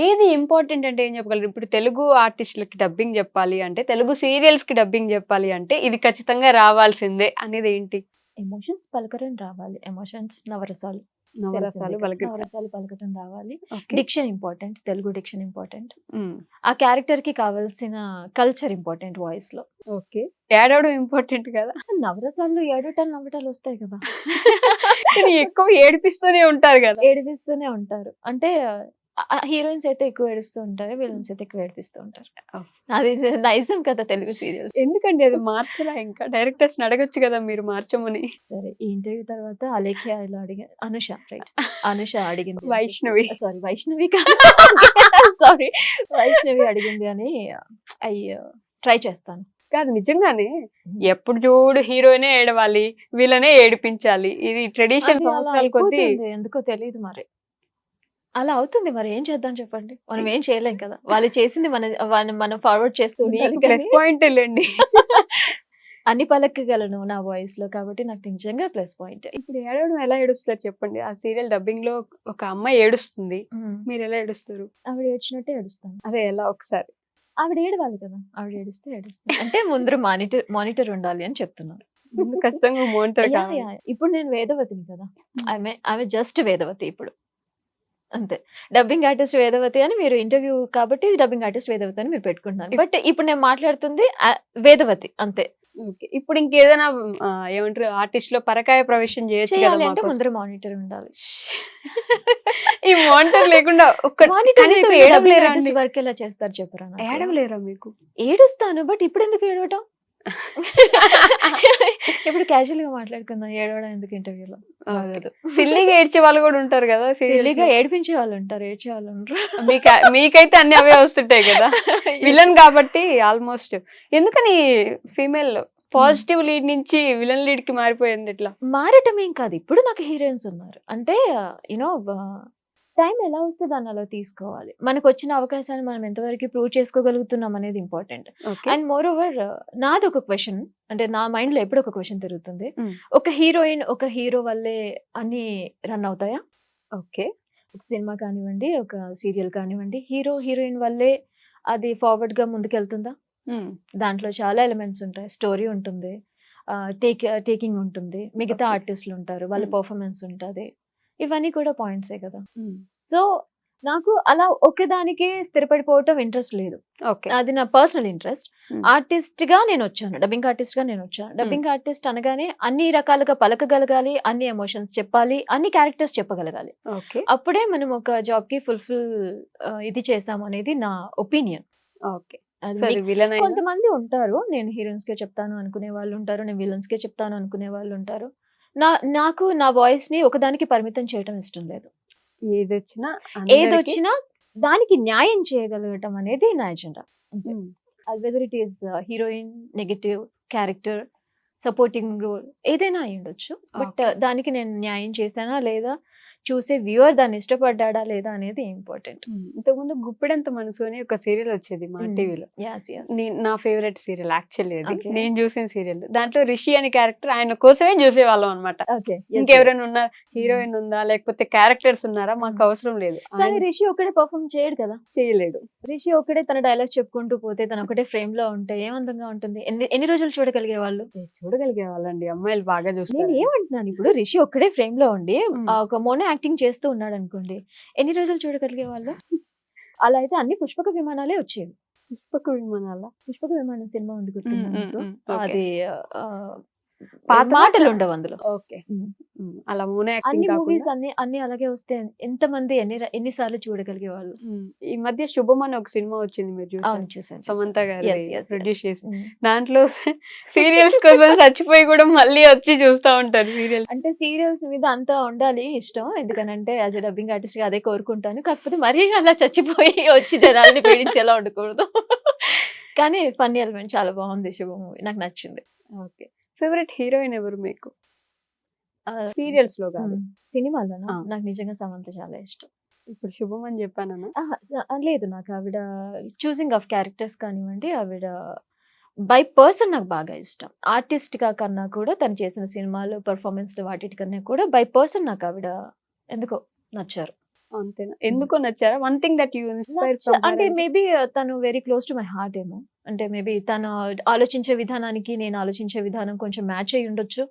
Speaker 2: ఏది ఇంపార్టెంట్ అంటే ఏం చెప్పగలరు? ఇప్పుడు తెలుగు ఆర్టిస్టులకి డబ్బింగ్ చెప్పాలి అంటే, తెలుగు సీరియల్స్ కి డబ్బింగ్ చెప్పాలి అంటే ఇది ఖచ్చితంగా రావాల్సిందే అనేది ఏంటి?
Speaker 3: ఎమోషన్స్ పలకరం రావాలి. ఎమోషన్స్ నవరసాలు
Speaker 2: నవరసాలు
Speaker 3: నవరసాలు పలకటం రావాలి.
Speaker 2: Okay.
Speaker 3: Diction important. Telugu diction important. ఆ క్యారెక్టర్ కి కావాల్సిన కల్చర్ ఇంపార్టెంట్ వాయిస్ లో.
Speaker 2: ఓకే, ఏడవడం ఇంపార్టెంట్ కదా.
Speaker 3: నవరసాల్లో ఏడవటాలు నవ్వటాలు వస్తాయి కదా.
Speaker 2: కానీ ఎక్కువ ఏడిపిస్తూనే ఉంటారు కదా.
Speaker 3: ఏడిపిస్తూనే ఉంటారు. అంటే హీరోయిన్స్ అయితే ఎక్కువ ఏడుస్తూ ఉంటారు, విలన్స్ అయితే ఎక్కువ ఏడిపిస్తూ ఉంటారు. అది నైజం కదా తెలుగు సీరియల్స్.
Speaker 2: ఎందుకండి అది మార్చలా? ఇంకా డైరెక్టర్స్ అడగొచ్చు కదా మీరు మార్చమని.
Speaker 3: సరే, ఈ ఇంటర్వ్యూ తర్వాత అలేఖ్య ఇలా అడిగింది. అనుష, రైట్, అనుష అడిగింది.
Speaker 2: వైష్ణవి.
Speaker 3: సారీ, వైష్ణవి సారీ, వైష్ణవి అడిగింది అని ట్రై చేస్తాను.
Speaker 2: కాదు, నిజంగానే ఎప్పుడు చూడు హీరోయినే ఏడవాలి, వీళ్ళనే ఏడిపించాలి, ఇది ట్రెడిషన్ సంవత్సరాల కొద్దీ.
Speaker 3: ఎందుకో తెలియదు మరి, అలా అవుతుంది. మరి ఏం చేద్దాం చెప్పండి, మనం ఏం చేయలేం కదా. వాళ్ళు చేసింది మనం ఫార్వర్డ్ చేస్తూ ఉండాలి.
Speaker 2: ప్లస్ పాయింట్ లేండి.
Speaker 3: అన్ని పలకగలను నా వాయిస్ లో, కాబట్టి నాకు నిజంగా ప్లస్ పాయింట్.
Speaker 2: ఇప్పుడు ఏడవడం ఎలా ఏడుస్తారు చెప్పండి? ఆ సీరియల్ డబ్బింగ్ లో ఒక అమ్మాయి ఏడుస్తుంది, మీరు ఎలా ఏడుస్తారు?
Speaker 3: ఆవిడ ఏడ్చినట్టే ఏడుస్తాను.
Speaker 2: అదే ఎలా ఒకసారి?
Speaker 3: ఆవిడ ఏడవాలి కదా, ఆవిడ ఏడిస్తే ఏడుస్తాను. అంటే ముందు మానిటర్ ఉండాలి అని చెప్తున్నాను.
Speaker 2: ఖచ్చితంగా మోనిటర్.
Speaker 3: ఇప్పుడు నేను వేదవతిని కదా, ఆమె జస్ట్ వేదవతి ఇప్పుడు, అంతే. డబ్బింగ్ ఆర్టిస్ట్ వేదవతి అని మీరు ఇంటర్వ్యూ కాబట్టి డబ్బింగ్ ఆర్టిస్ట్ వేదవతి అని మీరు పెట్టుకుంటున్నారు. బట్ ఇప్పుడు నేను మాట్లాడుతుంది వేదవతి, అంతే.
Speaker 2: ఇప్పుడు ఇంకేదైనా ఏమంటారు ఆర్టిస్ట్ లో పరకాయ ప్రవేశం చేయొచ్చు
Speaker 3: చేయాలి అంటే ముందర మానిటర్ ఉండాలి.
Speaker 2: ఈ మానిటర్ లేకుండా
Speaker 3: వర్క్ ఎలా చేస్తారు చెప్పరా?
Speaker 2: ఏడవలేరా మీకు?
Speaker 3: ఏడుస్తాను, బట్ ఇప్పుడు ఎందుకు ఏడవటం? ఇప్పుడు క్యాజువల్ గా మాట్లాడుకుందాం, ఏడవడం ఎందుకు ఇంటర్వ్యూలో?
Speaker 2: సిల్లీగా ఏడ్చే వాళ్ళు కూడా ఉంటారు కదా.
Speaker 3: సిల్లీగా ఏడిపించే వాళ్ళు ఉంటారు, ఏడ్చే వాళ్ళు ఉంటారు.
Speaker 2: మీకైతే అన్ని అవే వస్తుంటాయి కదా. విలన్ కాబట్టి ఆల్మోస్ట్. ఎందుకని ఫీమేల్ పాజిటివ్ లీడ్ నుంచి విలన్ లీడ్ కి మారిపోయింది? ఇట్లా
Speaker 3: మారటం ఏం కాదు, ఇప్పుడు నాకు హీరోయిన్స్ ఉన్నారు అంటే యూనో టైం ఎలా వస్తే దాన్ని అలా తీసుకోవాలి. మనకు వచ్చిన అవకాశాన్ని మనం ఎంతవరకు ప్రూవ్ చేసుకోగలుగుతున్నాం అనేది ఇంపార్టెంట్. అండ్ మోర్ ఓవర్ నాది ఒక క్వశ్చన్, అంటే నా మైండ్ లో ఎప్పుడు ఒక క్వశ్చన్ తిరుగుతుంది, ఒక హీరోయిన్ ఒక హీరో వల్లే అన్ని రన్ అవుతాయా?
Speaker 2: ఓకే,
Speaker 3: ఒక సినిమా కానివ్వండి, ఒక సీరియల్ కానివ్వండి, హీరో హీరోయిన్ వల్లే అది ఫార్వర్డ్ గా ముందుకెళ్తుందా? దాంట్లో చాలా ఎలిమెంట్స్ ఉంటాయి. స్టోరీ ఉంటుంది, టేకింగ్ ఉంటుంది, మిగతా ఆర్టిస్టులు ఉంటారు, వాళ్ళ పర్ఫార్మెన్స్ ఉంటుంది, ఇవన్నీ కూడా పాయింట్సే కదా. సో నాకు అలా ఒకేదానికి స్థిరపడిపోవటం ఇంట్రెస్ట్ లేదు. అది నా పర్సనల్ ఇంట్రెస్ట్. ఆర్టిస్ట్ గా నేను వచ్చాను, డబ్బింగ్ ఆర్టిస్ట్ గా నేను వచ్చాను. డబ్బింగ్ ఆర్టిస్ట్ అనగానే అన్ని రకాలుగా పలకగలగాలి, అన్ని ఎమోషన్స్ చెప్పాలి, అన్ని క్యారెక్టర్స్ చెప్పగలగాలి. అప్పుడే మనం ఒక జాబ్ కి ఫుల్ఫిల్ ఇది చేసాము అనేది నా ఒపీనియన్. కొంతమంది ఉంటారు, నేను హీరోయిన్స్ కే చెప్తాను అనుకునే వాళ్ళు ఉంటారు, నేను విలన్స్ కే చెప్తాను అనుకునే వాళ్ళు ఉంటారు. నాకు నా వాయిస్ ని ఒకదానికి పరిమితం చేయటం ఇష్టం లేదు. ఏదొచ్చినా దానికి న్యాయం చేయగలగటం అనేది నా agenda. Whether it is heroine, negative character, supporting role, ఏదైనా అయి ఉండొచ్చు. బట్ దానికి నేను న్యాయం చేశానా లేదా, చూసే వ్యూవర్ దాన్ని ఇష్టపడ్డా లేదా అనేది ఇంపార్టెంట్.
Speaker 2: ఇంతకుముందు గుప్పెడంత మనసు అని ఒక సీరియల్ వచ్చేది మా టీవీలో. నా ఫేవరెట్ సీరియల్ యాక్చువల్లీ అది, నేను చూసిన సీరియల్. దాంట్లో రిషి అనే క్యారెక్టర్ ఆయన కోసమే చూసేవాళ్ళం అనమాట. ఇంకెవరైనా ఉన్నారు, హీరోయిన్ ఉందా లేకపోతే క్యారెక్టర్స్ ఉన్నారా మాకు అవసరం లేదు.
Speaker 3: కానీ రిషి ఒక్కడే పర్ఫార్మ్ చేయడు కదా,
Speaker 2: చేయలేడు.
Speaker 3: రిషి ఒక్కడే తన డైలాగ్స్ చెప్పుకుంటూ పోతే, తన ఒకటే ఫ్రేమ్ లో ఉంటే ఏమందంగా ఉంటుంది. ఎన్ని రోజులు చూడగలిగే వాళ్ళు?
Speaker 2: చూడగలిగే వాళ్ళండి, అమ్మాయిలు బాగా చూస్తారు.
Speaker 3: నేను ఏమంటున్నాను, ఇప్పుడు రిషి ఒక్కడే ఫ్రేమ్ లో ఉండి ఒక మోనో యాక్టింగ్ చేస్తూ ఉన్నాడు అనుకోండి, ఎన్ని రోజులు చూడగలిగే వాళ్ళు? అలా అయితే అన్ని పుష్పక విమానాలే వచ్చేవి.
Speaker 2: పుష్పక విమానం సినిమా ఉంది గుర్తుందా?
Speaker 3: అది
Speaker 2: పాత
Speaker 3: మాటలు ఉండవు అందులో.
Speaker 2: ఓకే. అలా మోనో
Speaker 3: అన్ని
Speaker 2: యాక్టింగ్
Speaker 3: మూవీస్
Speaker 2: కాకుండా
Speaker 3: అన్ని అలాగే వస్తే ఎంతమంది ఎన్నిసార్లు చూడగలిగే వాళ్ళు.
Speaker 2: ఈ మధ్య శుభం అని ఒక సినిమా వచ్చింది, మీరు చూసారు?
Speaker 3: అవును, చూసాను.
Speaker 2: సమంత గారి
Speaker 3: Yes, yes, yes.
Speaker 2: ప్రొడ్యూస్ చేసి, దాంట్లో సీరియల్స్ కోసం చచ్చిపోయి కూడా మళ్ళీ వచ్చి చూస్తా ఉంటారు సీరియల్.
Speaker 3: అంటే సీరియల్స్ మీద అంతా ఉండాలి ఇష్టం, ఎందుకనంటే యాజ్ ఎ డబ్బింగ్ ఆర్టిస్ట్ గా అదే కోరుకుంటాను. కాకపోతే మరీ అలా చచ్చిపోయి వచ్చి జనాల్ని పీడించేలా ఉండకూడదు. కానీ ఫన్నీ ఎలిమెంట్ చాలా బాగుంది శుభ మూవీ, నాకు నచ్చింది.
Speaker 2: ఓకే. ఫేవరెట్ హీరోయిన్ ఎవరు మీకు
Speaker 3: ఆ,
Speaker 2: సీరియల్స్ లో కాదు?
Speaker 3: సినిమాలోనా
Speaker 2: ఆ.
Speaker 3: నాకు నిజంగా సమంత చాలా ఇష్టం.
Speaker 2: ఇప్పుడు శుభం అని చెప్పానన్నా.
Speaker 3: లేదు, నాకు ఆవిడ చూసింగ్ ఆఫ్ క్యారెక్టర్స్ కానివ్వండి, ఆవిడ బై పర్సన్ నాకు బాగా ఇష్టం. ఆర్టిస్ట్ గా కన్నా కూడా తను చేసిన సినిమాలు పర్ఫార్మెన్స్ వాటి కన్నా కూడా బై పర్సన్ నాకు ఆవిడ ఎందుకో నచ్చారు.
Speaker 2: అంతేనా? ఎందుకో నచ్చారా? One thing that you inspire
Speaker 3: అంటే మేబీ తను very close to my heart ఏమో. అంటే మేబీ తను ఆలోచించే విధానానికి నేను ఆలోచించే విధానం కొంచెం మ్యాచ్ అయి ఉండొచ్చు.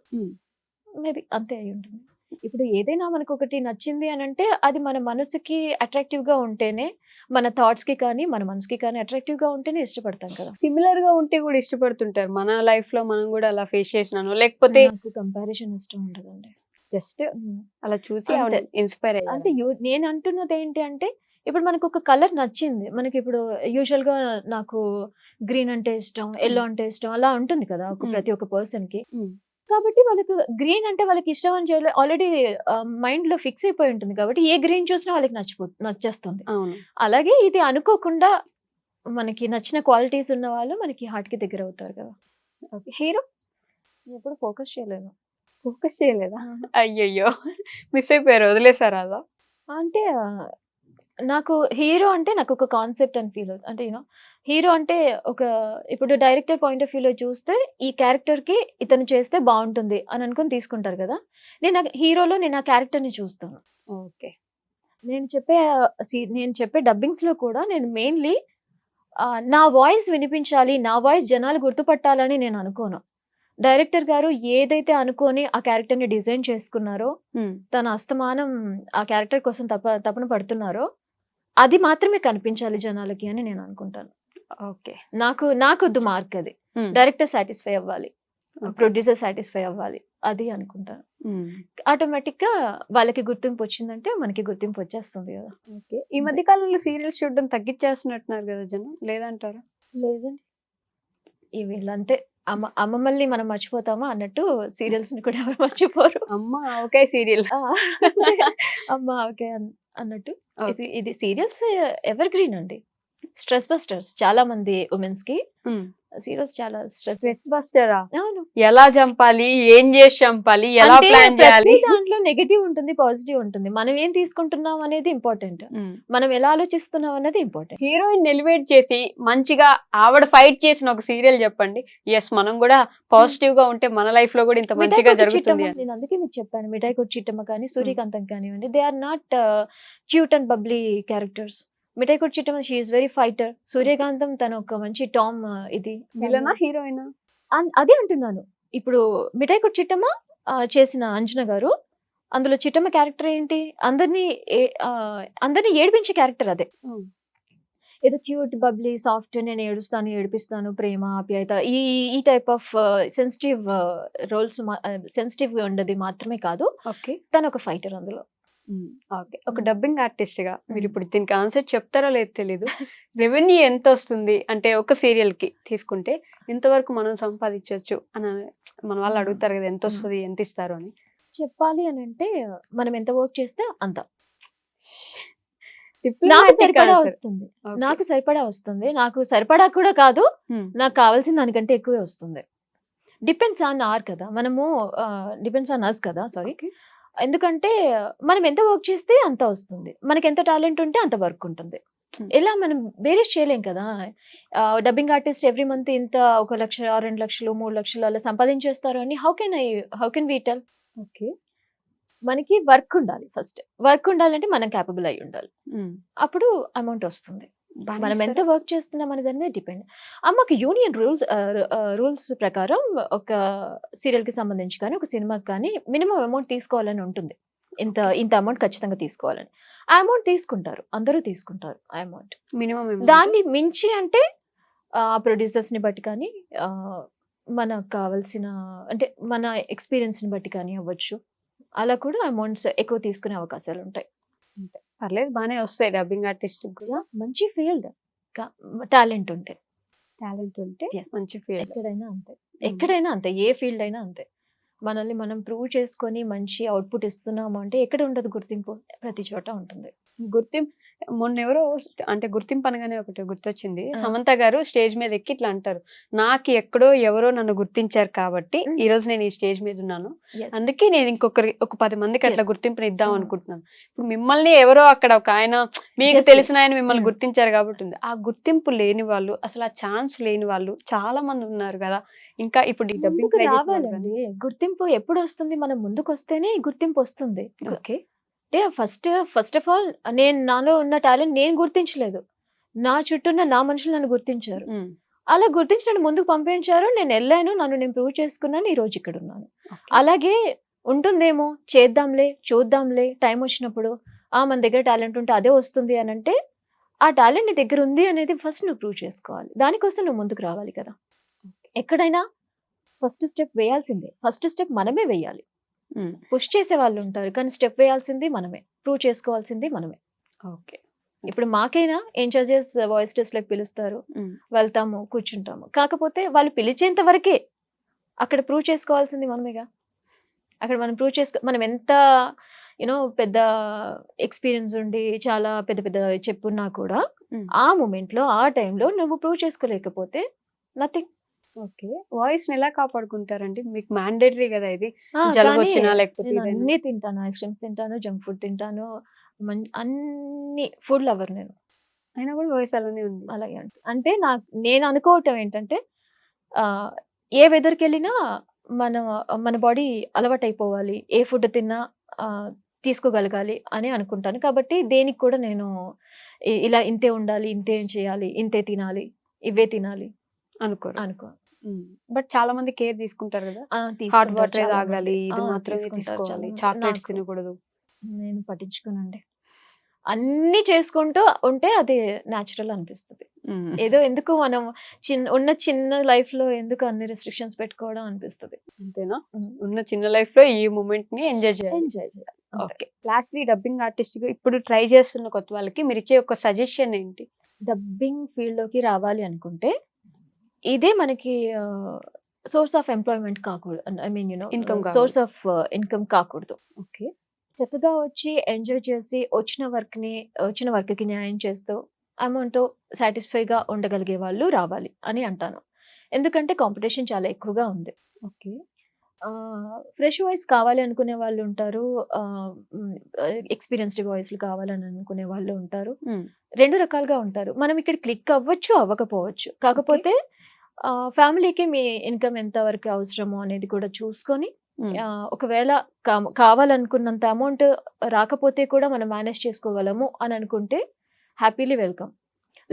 Speaker 3: మేబీ అంతే అయి ఉంటుంది. ఇప్పుడు ఏదైనా మనకు ఒకటి నచ్చింది అని అంటే అది మన మనసుకి అట్రాక్టివ్ గా ఉంటేనే, మన థాట్స్ కి కానీ మన మనసుకి కానీ అట్రాక్టివ్ గా ఉంటేనే ఇష్టపడతాం కదా.
Speaker 2: సిమిలర్ గా ఉంటే కూడా ఇష్టపడుతుంటారు. మన లైఫ్ లో మనం కూడా అలా ఫేస్ చేసినాను, లేకపోతే
Speaker 3: నాకు కంపారిజన్ ఇష్టం ఉండదండి.
Speaker 2: జస్ట్ అలా చూసి
Speaker 3: అంతే.
Speaker 2: ఇన్స్పైర్
Speaker 3: అంటే
Speaker 2: అయ్యారు.
Speaker 3: నేను అంటున్నది ఏంటి అంటే, ఇప్పుడు మనకు ఒక కలర్ నచ్చింది, మనకి ఇప్పుడు యూజువల్ గా నాకు గ్రీన్ అంటే ఇష్టం, ఎల్లో అంటే ఇష్టం, అలా ఉంటుంది కదా ప్రతి ఒక్క పర్సన్ కి. కాబట్టి వాళ్ళకి గ్రీన్ అంటే వాళ్ళకి ఇష్టం అని చెప్పి ఆల్రెడీ మైండ్ లో ఫిక్స్ అయిపోయి ఉంటుంది. కాబట్టి ఏ గ్రీన్ చూసినా వాళ్ళకి నచ్చేస్తుంది.
Speaker 2: అవును.
Speaker 3: అలాగే ఇది అనుకోకుండా మనకి నచ్చిన క్వాలిటీస్ ఉన్న వాళ్ళు మనకి హార్ట్ కి దగ్గర అవుతారు కదా.
Speaker 2: ఓకే. హీరో
Speaker 3: ఎప్పుడు ఫోకస్ చేయలేను.
Speaker 2: ఫోకస్ చేయలేదా? అయ్యయ్యో, మిస్ అయిపోయారు, వదిలేసారా అలా?
Speaker 3: అంటే నాకు హీరో అంటే నాకు ఒక కాన్సెప్ట్ అని ఫీల్ అవుతుంది. అంటే యూనో హీరో అంటే ఒక, ఇప్పుడు డైరెక్టర్ పాయింట్ ఆఫ్ వ్యూలో చూస్తే ఈ క్యారెక్టర్ కి ఇతను చేస్తే బాగుంటుంది అని అనుకుని తీసుకుంటారు కదా. హీరోలో నేను ఆ క్యారెక్టర్ ని చూస్తాను.
Speaker 2: ఓకే.
Speaker 3: నేను చెప్పే డబ్బింగ్స్ లో కూడా నేను మెయిన్లీ నా వాయిస్ వినిపించాలి, నా వాయిస్ జనాలు గుర్తుపట్టాలని నేను అనుకోను. డైరెక్టర్ గారు ఏదైతే అనుకోని ఆ క్యారెక్టర్ ని డిజైన్ చేసుకున్నారో, తన అస్తమానం ఆ క్యారెక్టర్ కోసం తపన పడుతున్నారో, అది మాత్రమే కనిపించాలి జనాలకి అని నేను అనుకుంటాను.
Speaker 2: ఓకే.
Speaker 3: నాకొద్దు మార్క్ అది. డైరెక్టర్ సాటిస్ఫై అవ్వాలి, ప్రొడ్యూసర్ సాటిస్ఫై అవ్వాలి, అది అనుకుంటాను. ఆటోమేటిక్ గా వాళ్ళకి గుర్తింపు వచ్చిందంటే మనకి గుర్తింపు వచ్చేస్తుంది కదా.
Speaker 2: ఓకే. ఈ మధ్య కాలంలో సీరియల్స్ చూడడం తగ్గించేస్తున్నట్టున్నారు కదా జనం, లేదంటారా?
Speaker 3: లేదండి, వీళ్ళంతే. అమ్మమ్మల్ని మనం మర్చిపోతామా అన్నట్టు సీరియల్స్ ని కూడా ఎవరు మర్చిపోరు.
Speaker 2: అమ్మ ఓకే సీరియల్.
Speaker 3: అమ్మ ఓకే అన్నట్టు ఇది సీరియల్స్ ఎవర్ గ్రీన్ అండి. స్ట్రెస్ బస్టర్స్ చాలా మంది ఉమెన్స్ కి. సీరియల్స్ చాలా
Speaker 2: స్ట్రెస్ బస్టరా?
Speaker 3: అవును.
Speaker 2: ఎలా చంపాలి, ఏం చేసి చంపాలి, ఎలా
Speaker 3: అంటే
Speaker 2: ప్లాన్ చేయాలి?
Speaker 3: ప్రతి దాంట్లో నెగటివ్ ఉంటుంది, పాజిటివ్ ఉంటుంది. మనం ఏం తీసుకుంటున్నాం అనేది ఇంపార్టెంట్, మనం ఎలా ఆలోచిస్తున్నాం అనేది ఇంపార్టెంట్.
Speaker 2: హీరోయిన్ ఎలివేట్ చేసి మంచిగా ఆవిడ ఫైట్ చేసిన ఒక సీరియల్ చెప్పండి. ఎస్, మనం కూడా పాజిటివ్ గా ఉంటే మన లైఫ్ లో కూడా ఇంత మంచిగా జరుగుతుంది అని.
Speaker 3: నేను అందుకే మీకు చెప్పాను, మిఠాయి కొట్టి చిట్టమ్మ కానీ సూర్యకాంతం కానివ్వండి, they are not cute and bubbly characters. Mithai Kotti Chittamma she is very fighter. Suryakantham తను ఒక మంచి టామ్. ఇది
Speaker 2: విలనా హీరోయినా?
Speaker 3: అదే అంటున్నాను. ఇప్పుడు మిఠాయి కొట్టి చిట్టమ్మ చేసిన అంజన గారు, అందులో చిట్టమ్మ క్యారెక్టర్ ఏంటి, అందరినీ ఏడిపించే క్యారెక్టర్ అదే. ఏదో క్యూట్ బబ్లీ సాఫ్ట్, నేను ఏడుస్తాను ఏడిపిస్తాను, ప్రేమ ఆప్యాయత, ఈ type of sensitive roles, sensitive గా ఉండదు మాత్రమే కాదు.
Speaker 2: ఓకే.
Speaker 3: తను ఒక ఫైటర్ అందులో.
Speaker 2: ఓకే. ఒక డబ్బింగ్ ఆర్టిస్ట్ గా మీరు ఇప్పుడు దీనికి ఆన్సర్ చెప్తారో లేదో తెలీదు. రెవెన్యూ ఎంత వస్తుంది అంటే ఒక సీరియల్ కి తీసుకుంటే ఇంతవరకు మనం సంపాదించవచ్చు అని మన వాళ్ళు అడుగుతారు కదా, ఎంత వస్తుంది, ఎంత ఇస్తారు అని.
Speaker 3: చెప్పాలి అని అంటే మనం ఎంత వర్క్ చేస్తే అంత. నాకు
Speaker 2: Diplomatic
Speaker 3: సరిపడా
Speaker 2: answer.
Speaker 3: వస్తుంది.
Speaker 2: Okay.
Speaker 3: నాకు సరిపడా వస్తుంది. నాకు సరిపడా కూడా కాదు, నాకు కావాల్సిన దానికంటే ఎక్కువే వస్తుంది. డిపెండ్స్ ఆన్ ఆర్ కదా, మనము డిపెండ్స్ ఆన్ అస్ కదా, సారీ.
Speaker 2: Okay.
Speaker 3: ఎందుకంటే మనం ఎంత వర్క్ చేస్తే అంత వస్తుంది, మనకి ఎంత టాలెంట్ ఉంటే అంత వర్క్ ఉంటుంది. ఇలా మనం వేరేస్ చేయలేం కదా. డబ్బింగ్ ఆర్టిస్ట్ ఎవ్రీ మంత్ ఇంత 1 లక్ష 2 లక్షలు 3 లక్షలు అలా సంపాదించేస్తారు అని how can we tell.
Speaker 2: Okay.
Speaker 3: మనకి వర్క్ ఉండాలి. ఫస్ట్ వర్క్ ఉండాలంటే మనం క్యాపబుల్ అయి ఉండాలి, అప్పుడు అమౌంట్ వస్తుంది. మనం ఎంత వర్క్ చేస్తున్నాం అనే దాని మీద డిపెండ్. అమ్మకి యూనియన్ రూల్స్ ప్రకారం ఒక సీరియల్ కి సంబంధించి కానీ ఒక సినిమాకి కానీ మినిమం అమౌంట్ తీసుకోవాలని ఉంటుంది. ఇంత అమౌంట్ ఖచ్చితంగా తీసుకోవాలని. ఆ అమౌంట్ తీసుకుంటారు, అందరూ తీసుకుంటారు ఆ అమౌంట్.
Speaker 2: మినిమం
Speaker 3: దాన్ని మించి అంటే ప్రొడ్యూసర్స్ ని బట్టి కానీ మనకు కావాల్సిన అంటే మన ఎక్స్పీరియన్స్ని బట్టి కానీ అవ్వచ్చు, అలా కూడా అమౌంట్స్ ఎక్కువ తీసుకునే అవకాశాలు ఉంటాయి.
Speaker 2: పర్లేదు బాగానే వస్తాయి డబ్బింగ్ ఆర్టిస్ట్ కూడా.
Speaker 3: మంచి ఫీల్డ్, టాలెంట్ ఉంటే.
Speaker 2: టాలెంట్ ఉంటే
Speaker 3: Yes.
Speaker 2: మంచి ఫీల్డ్.
Speaker 3: ఎక్కడైనా అంతే, ఎక్కడైనా అంతే, ఏ ఫీల్డ్ అయినా అంతే. మనల్ని మనం ప్రూవ్ చేసుకొని మంచి అవుట్పుట్ ఇస్తున్నాము అంటే ఎక్కడ ఉండదు గుర్తింపు, ప్రతి చోట ఉంటుంది.
Speaker 2: గుర్తింపు మొన్న ఎవరో అంటే గుర్తింపు అనగానే ఒకటి గుర్తొచ్చింది.
Speaker 3: ఆ.
Speaker 2: సమంత గారు స్టేజ్ మీద ఎక్కి ఇట్లా అంటారు, నాకు ఎక్కడో ఎవరో నన్ను గుర్తించారు కాబట్టి ఈ రోజు నేను ఈ స్టేజ్ మీద ఉన్నాను,
Speaker 3: Yes.
Speaker 2: అందుకే నేను ఒక 10 మందికి అట్లా
Speaker 3: Yes.
Speaker 2: గుర్తింపుని ఇద్దాం
Speaker 3: Mm.
Speaker 2: అనుకుంటున్నాను. ఇప్పుడు మిమ్మల్ని ఎవరో అక్కడ ఒక ఆయన మీకు
Speaker 3: Yes,
Speaker 2: తెలిసిన
Speaker 3: yes.
Speaker 2: ఆయన మిమ్మల్ని
Speaker 3: Mm.
Speaker 2: గుర్తించారు కాబట్టి ఉంది. ఆ గుర్తింపు లేని వాళ్ళు, అసలు ఆ ఛాన్స్ లేని వాళ్ళు చాలా మంది ఉన్నారు కదా. ఇంకా ఇప్పుడు ఈ డబ్బింగ్
Speaker 3: ముందుకు రావాలండి. గుర్తింపు ఎప్పుడు వస్తుంది? మనం ముందుకు వస్తేనే ఈ గుర్తింపు వస్తుంది.
Speaker 2: ఓకే.
Speaker 3: అంటే ఫస్ట్ ఆఫ్ ఆల్ నేను నాలో ఉన్న టాలెంట్ నేను గుర్తించలేదు, నా చుట్టూ ఉన్న నా మనుషులు నన్ను గుర్తించారు. అలా గుర్తించి ముందుకు పంపించారు, నేను వెళ్ళాను, నన్ను నేను ప్రూవ్ చేసుకున్నాను, ఈ రోజు ఇక్కడ ఉన్నాను. అలాగే ఉంటుందేమో, చేద్దాంలే చూద్దాంలే టైం వచ్చినప్పుడు, మన దగ్గర టాలెంట్ ఉంటే అదే వస్తుంది అని అంటే, ఆ టాలెంట్ నీ దగ్గర ఉంది అనేది ఫస్ట్ నువ్వు ప్రూవ్ చేసుకోవాలి. దానికోసం నువ్వు ముందుకు రావాలి కదా. ఎక్కడైనా ఫస్ట్ స్టెప్ వేయాల్సిందే, ఫస్ట్ స్టెప్ మనమే వేయాలి. పుష్ చేసే వాళ్ళు ఉంటారు, కానీ స్టెప్ వేయాల్సింది మనమే, ప్రూవ్ చేసుకోవాల్సింది మనమే.
Speaker 2: ఓకే.
Speaker 3: ఇప్పుడు మాకైనా ఇన్ఛార్జెస్ వాయిస్ టెస్ట్లకు పిలుస్తారు, వెళ్తాము, కూర్చుంటాము. కాకపోతే వాళ్ళు పిలిచేంత వరకే అక్కడ ప్రూవ్ చేసుకోవాల్సింది మనమేగా. అక్కడ మనం ప్రూవ్ మనం ఎంత పెద్ద ఎక్స్పీరియన్స్ ఉండి చాలా పెద్ద పెద్ద చెప్పున్నా కూడా ఆ మూమెంట్లో ఆ టైంలో నువ్వు ప్రూవ్ చేసుకోలేకపోతే నథింగ్.
Speaker 2: ఓకే. వాయిస్ ని ఎలా కాపాడుకుంటారండి? మీకు మ్యాండేటరీ కదా ఇది, జలుబు వచ్చినా లేకపోతే
Speaker 3: నేను
Speaker 2: ఏదైనా?
Speaker 3: అన్ని తింటాను, ఐస్ క్రీమ్స్ తింటాను, జంక్ ఫుడ్ తింటాను, అన్ని ఫుడ్ లవర్ నేను.
Speaker 2: అయినా కూడా వాయిస్ అలానే ఉంది.
Speaker 3: అలాగే అంటే నేను అనుకోవటం ఏంటంటే, ఏ వెదర్కి వెళ్ళినా మన బాడీ అలవాటు అయిపోవాలి, ఏ ఫుడ్ తిన్నా తీసుకోగలగాలి అని అనుకుంటాను. కాబట్టి దేనికి కూడా నేను ఇలా ఇంతే ఉండాలి, ఇంతే చేయాలి, ఇంతే తినాలి, ఇవే తినాలి అనుకో.
Speaker 2: బట్ చాలా మంది కేర్ తీసుకుంటారు కదా, హాట్
Speaker 3: తీసుకుంటారు
Speaker 2: వాటర్
Speaker 3: చాలా
Speaker 2: తాగాలి,
Speaker 3: మంది.
Speaker 2: ఇది మాత్రమే
Speaker 3: తీసుకుంటారు చాలా
Speaker 2: తీసుకోవాలి,
Speaker 3: మంది.
Speaker 2: చాక్లెట్స్
Speaker 3: నాకు
Speaker 2: తినకూడదు.
Speaker 3: నేను పట్టించుకోనండి. అన్ని చేసుకుంటూ ఉంటే అది న్యాచురల్ అనిపిస్తుంది. ఏదో ఎందుకు మనం చిన్న లైఫ్ లో ఎందుకు అన్ని రెస్ట్రిక్షన్స్ పెట్టుకోవడం అనిపిస్తుంది.
Speaker 2: అంతేనా? ఉన్న చిన్న లైఫ్ లో ఈ మూమెంట్ ని ఎంజాయ్ చేయాలి.
Speaker 3: ఎంజాయ్ చేయాలి.
Speaker 2: ఓకే. లాస్ట్లీ డబ్బింగ్ ఆర్టిస్ట్ గా ఇప్పుడు ట్రై చేస్తున్న కొత్త వాళ్ళకి మీరు ఇచ్చే ఒక సజెషన్ ఏంటి?
Speaker 3: డబ్బింగ్ ఫీల్డ్ లోకి రావాలి అనుకుంటే ఇదే మనకి సోర్స్ ఆఫ్ ఎంప్లాయ్మెంట్ కాకూడదు. ఐ మీన్
Speaker 2: Income కావాలి.
Speaker 3: సోర్స్ ఆఫ్ ఇన్కమ్ కాకూడదు.
Speaker 2: ఓకే.
Speaker 3: చక్కగా వచ్చి ఎంజాయ్ చేసి వచ్చిన వర్క్ కి న్యాయం చేస్తూ అమౌంట్ తో సాటిస్ఫైగా ఉండగలిగే వాళ్ళు రావాలి అని అంటాను. ఎందుకంటే కాంపిటీషన్ చాలా ఎక్కువగా ఉంది.
Speaker 2: ఓకే.
Speaker 3: ఫ్రెష్ వాయిస్ కావాలి అనుకునే వాళ్ళు ఉంటారు, ఎక్స్పీరియన్స్డ్ వాయిస్లు కావాలని అనుకునే వాళ్ళు ఉంటారు. రెండు రకాలుగా ఉంటారు. మనం ఇక్కడ క్లిక్ అవ్వచ్చు, అవ్వకపోవచ్చు. కాకపోతే ఫ్యామిలీకి మీ ఇన్కమ్ ఎంత వరకు అవసరమో అనేది కూడా చూసుకొని, ఒకవేళ కావాలనుకున్నంత అమౌంట్ రాకపోతే కూడా మనం మేనేజ్ చేసుకోగలము అని అనుకుంటే హ్యాపీలీ వెల్కమ్.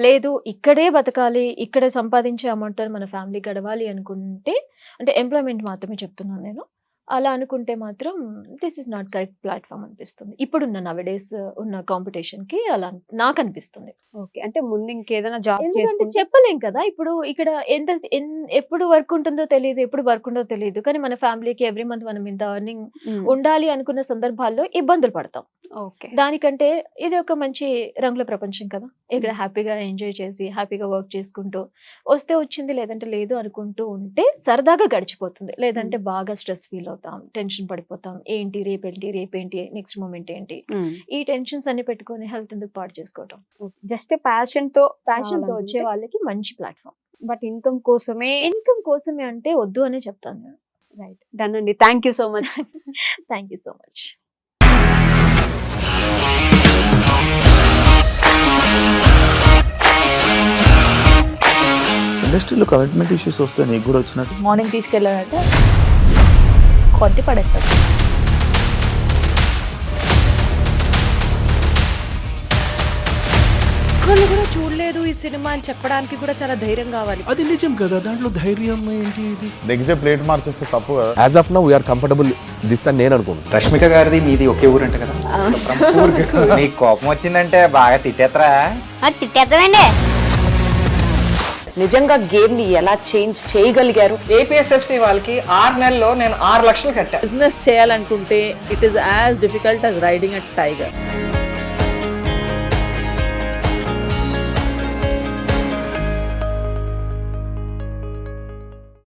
Speaker 3: లేదు ఇక్కడే బతకాలి, ఇక్కడ సంపాదించే అమౌంట్తో మన ఫ్యామిలీ గడవాలి అనుకుంటే, అంటే ఎంప్లాయ్మెంట్ మాత్రమే చెప్తున్నాను నేను, అలా అనుకుంటే మాత్రం this is not correct platform అనిపిస్తుంది. ఇప్పుడున్న నవడేస్ ఉన్న కాంపిటీషన్ కి అలా నాకు అనిపిస్తుంది.
Speaker 2: ఓకే. అంటే ముందు ఇంకేదైనా జాబ్
Speaker 3: ఎందుకంటే చెప్పలేం కదా, ఇప్పుడు ఇక్కడ ఎప్పుడు వర్క్ ఉంటుందో తెలియదు, ఎప్పుడు వర్క్ ఉందో తెలియదు. కానీ మన ఫ్యామిలీకి ఎవ్రీ మంత్ మనం ఇంత ఎర్నింగ్ ఉండాలి అనుకున్న సందర్భాల్లో ఇబ్బందులు పడతాం.
Speaker 2: ఓకే.
Speaker 3: దానికంటే ఇది ఒక మంచి రంగుల ప్రపంచం కదా, ఇక్కడ హ్యాపీగా ఎంజాయ్ చేసి హ్యాపీగా వర్క్ చేసుకుంటూ వస్తే వచ్చింది, లేదంటే లేదు అనుకుంటూ ఉంటే సరదాగా గడిచిపోతుంది. లేదంటే బాగా స్ట్రెస్ ఫీల్ అవుతాం, టెన్షన్ పడిపోతాం, ఏంటి రేపేంటి నెక్స్ట్ మూమెంట్ ఏంటి, ఈ టెన్షన్స్ అన్ని పెట్టుకొని హెల్త్ ఎందుకు పాడు చేసుకోవటం.
Speaker 2: జస్ట్ ప్యాషన్ తో
Speaker 3: వచ్చే వాళ్ళకి మంచి ప్లాట్ఫామ్.
Speaker 2: బట్ ఇన్కమ్ కోసమే
Speaker 3: అంటే వద్దు అనే చెప్తాను నేను.
Speaker 2: రైట్. డన్ అండి. Thank you so much.
Speaker 3: Thank you so much.
Speaker 4: ఇండస్ట్రీలో కమిట్మెంట్ ఇష్యూస్ వస్తే నీకు కూడా వచ్చినట్టు?
Speaker 5: మార్నింగ్ తీసుకెళ్ళాడంటే కొట్టి పడేస్తాడు.
Speaker 6: ఒక్కళ్ళు కూడా చూడలేదు ఈ సినిమా అని చెప్పడానికి కూడా చాలా ధైర్యం కావాలి.
Speaker 7: అది నిజం కదా, దాంట్లో ధైర్యం ఏంటి? ఇది
Speaker 4: నెక్స్ట్ డే ప్లేట్ మార్చేస్తే తప్పు కదా.
Speaker 8: As of now we are comfortable this అని నేను అనుకుంటున్నాను.
Speaker 9: రష్మిక గారిది మీది ఒకే ఊరు అంట కదా? నీకు కోపం వచ్చిందంటే బాగా తిట్టేత్తరా?
Speaker 10: తిట్టేద్దామండి.
Speaker 5: నిజంగా గేమ్ ని ఎలా చేంజ్ చేయగలిగారు?
Speaker 10: ఏపీఎస్ఎఫ్సి వాళ్ళకి 6 నెలల్లో నేను 6 లక్షలు కట్టా.
Speaker 5: బిజినెస్ చేయాలనుకుంటే it is as difficult as riding a tiger.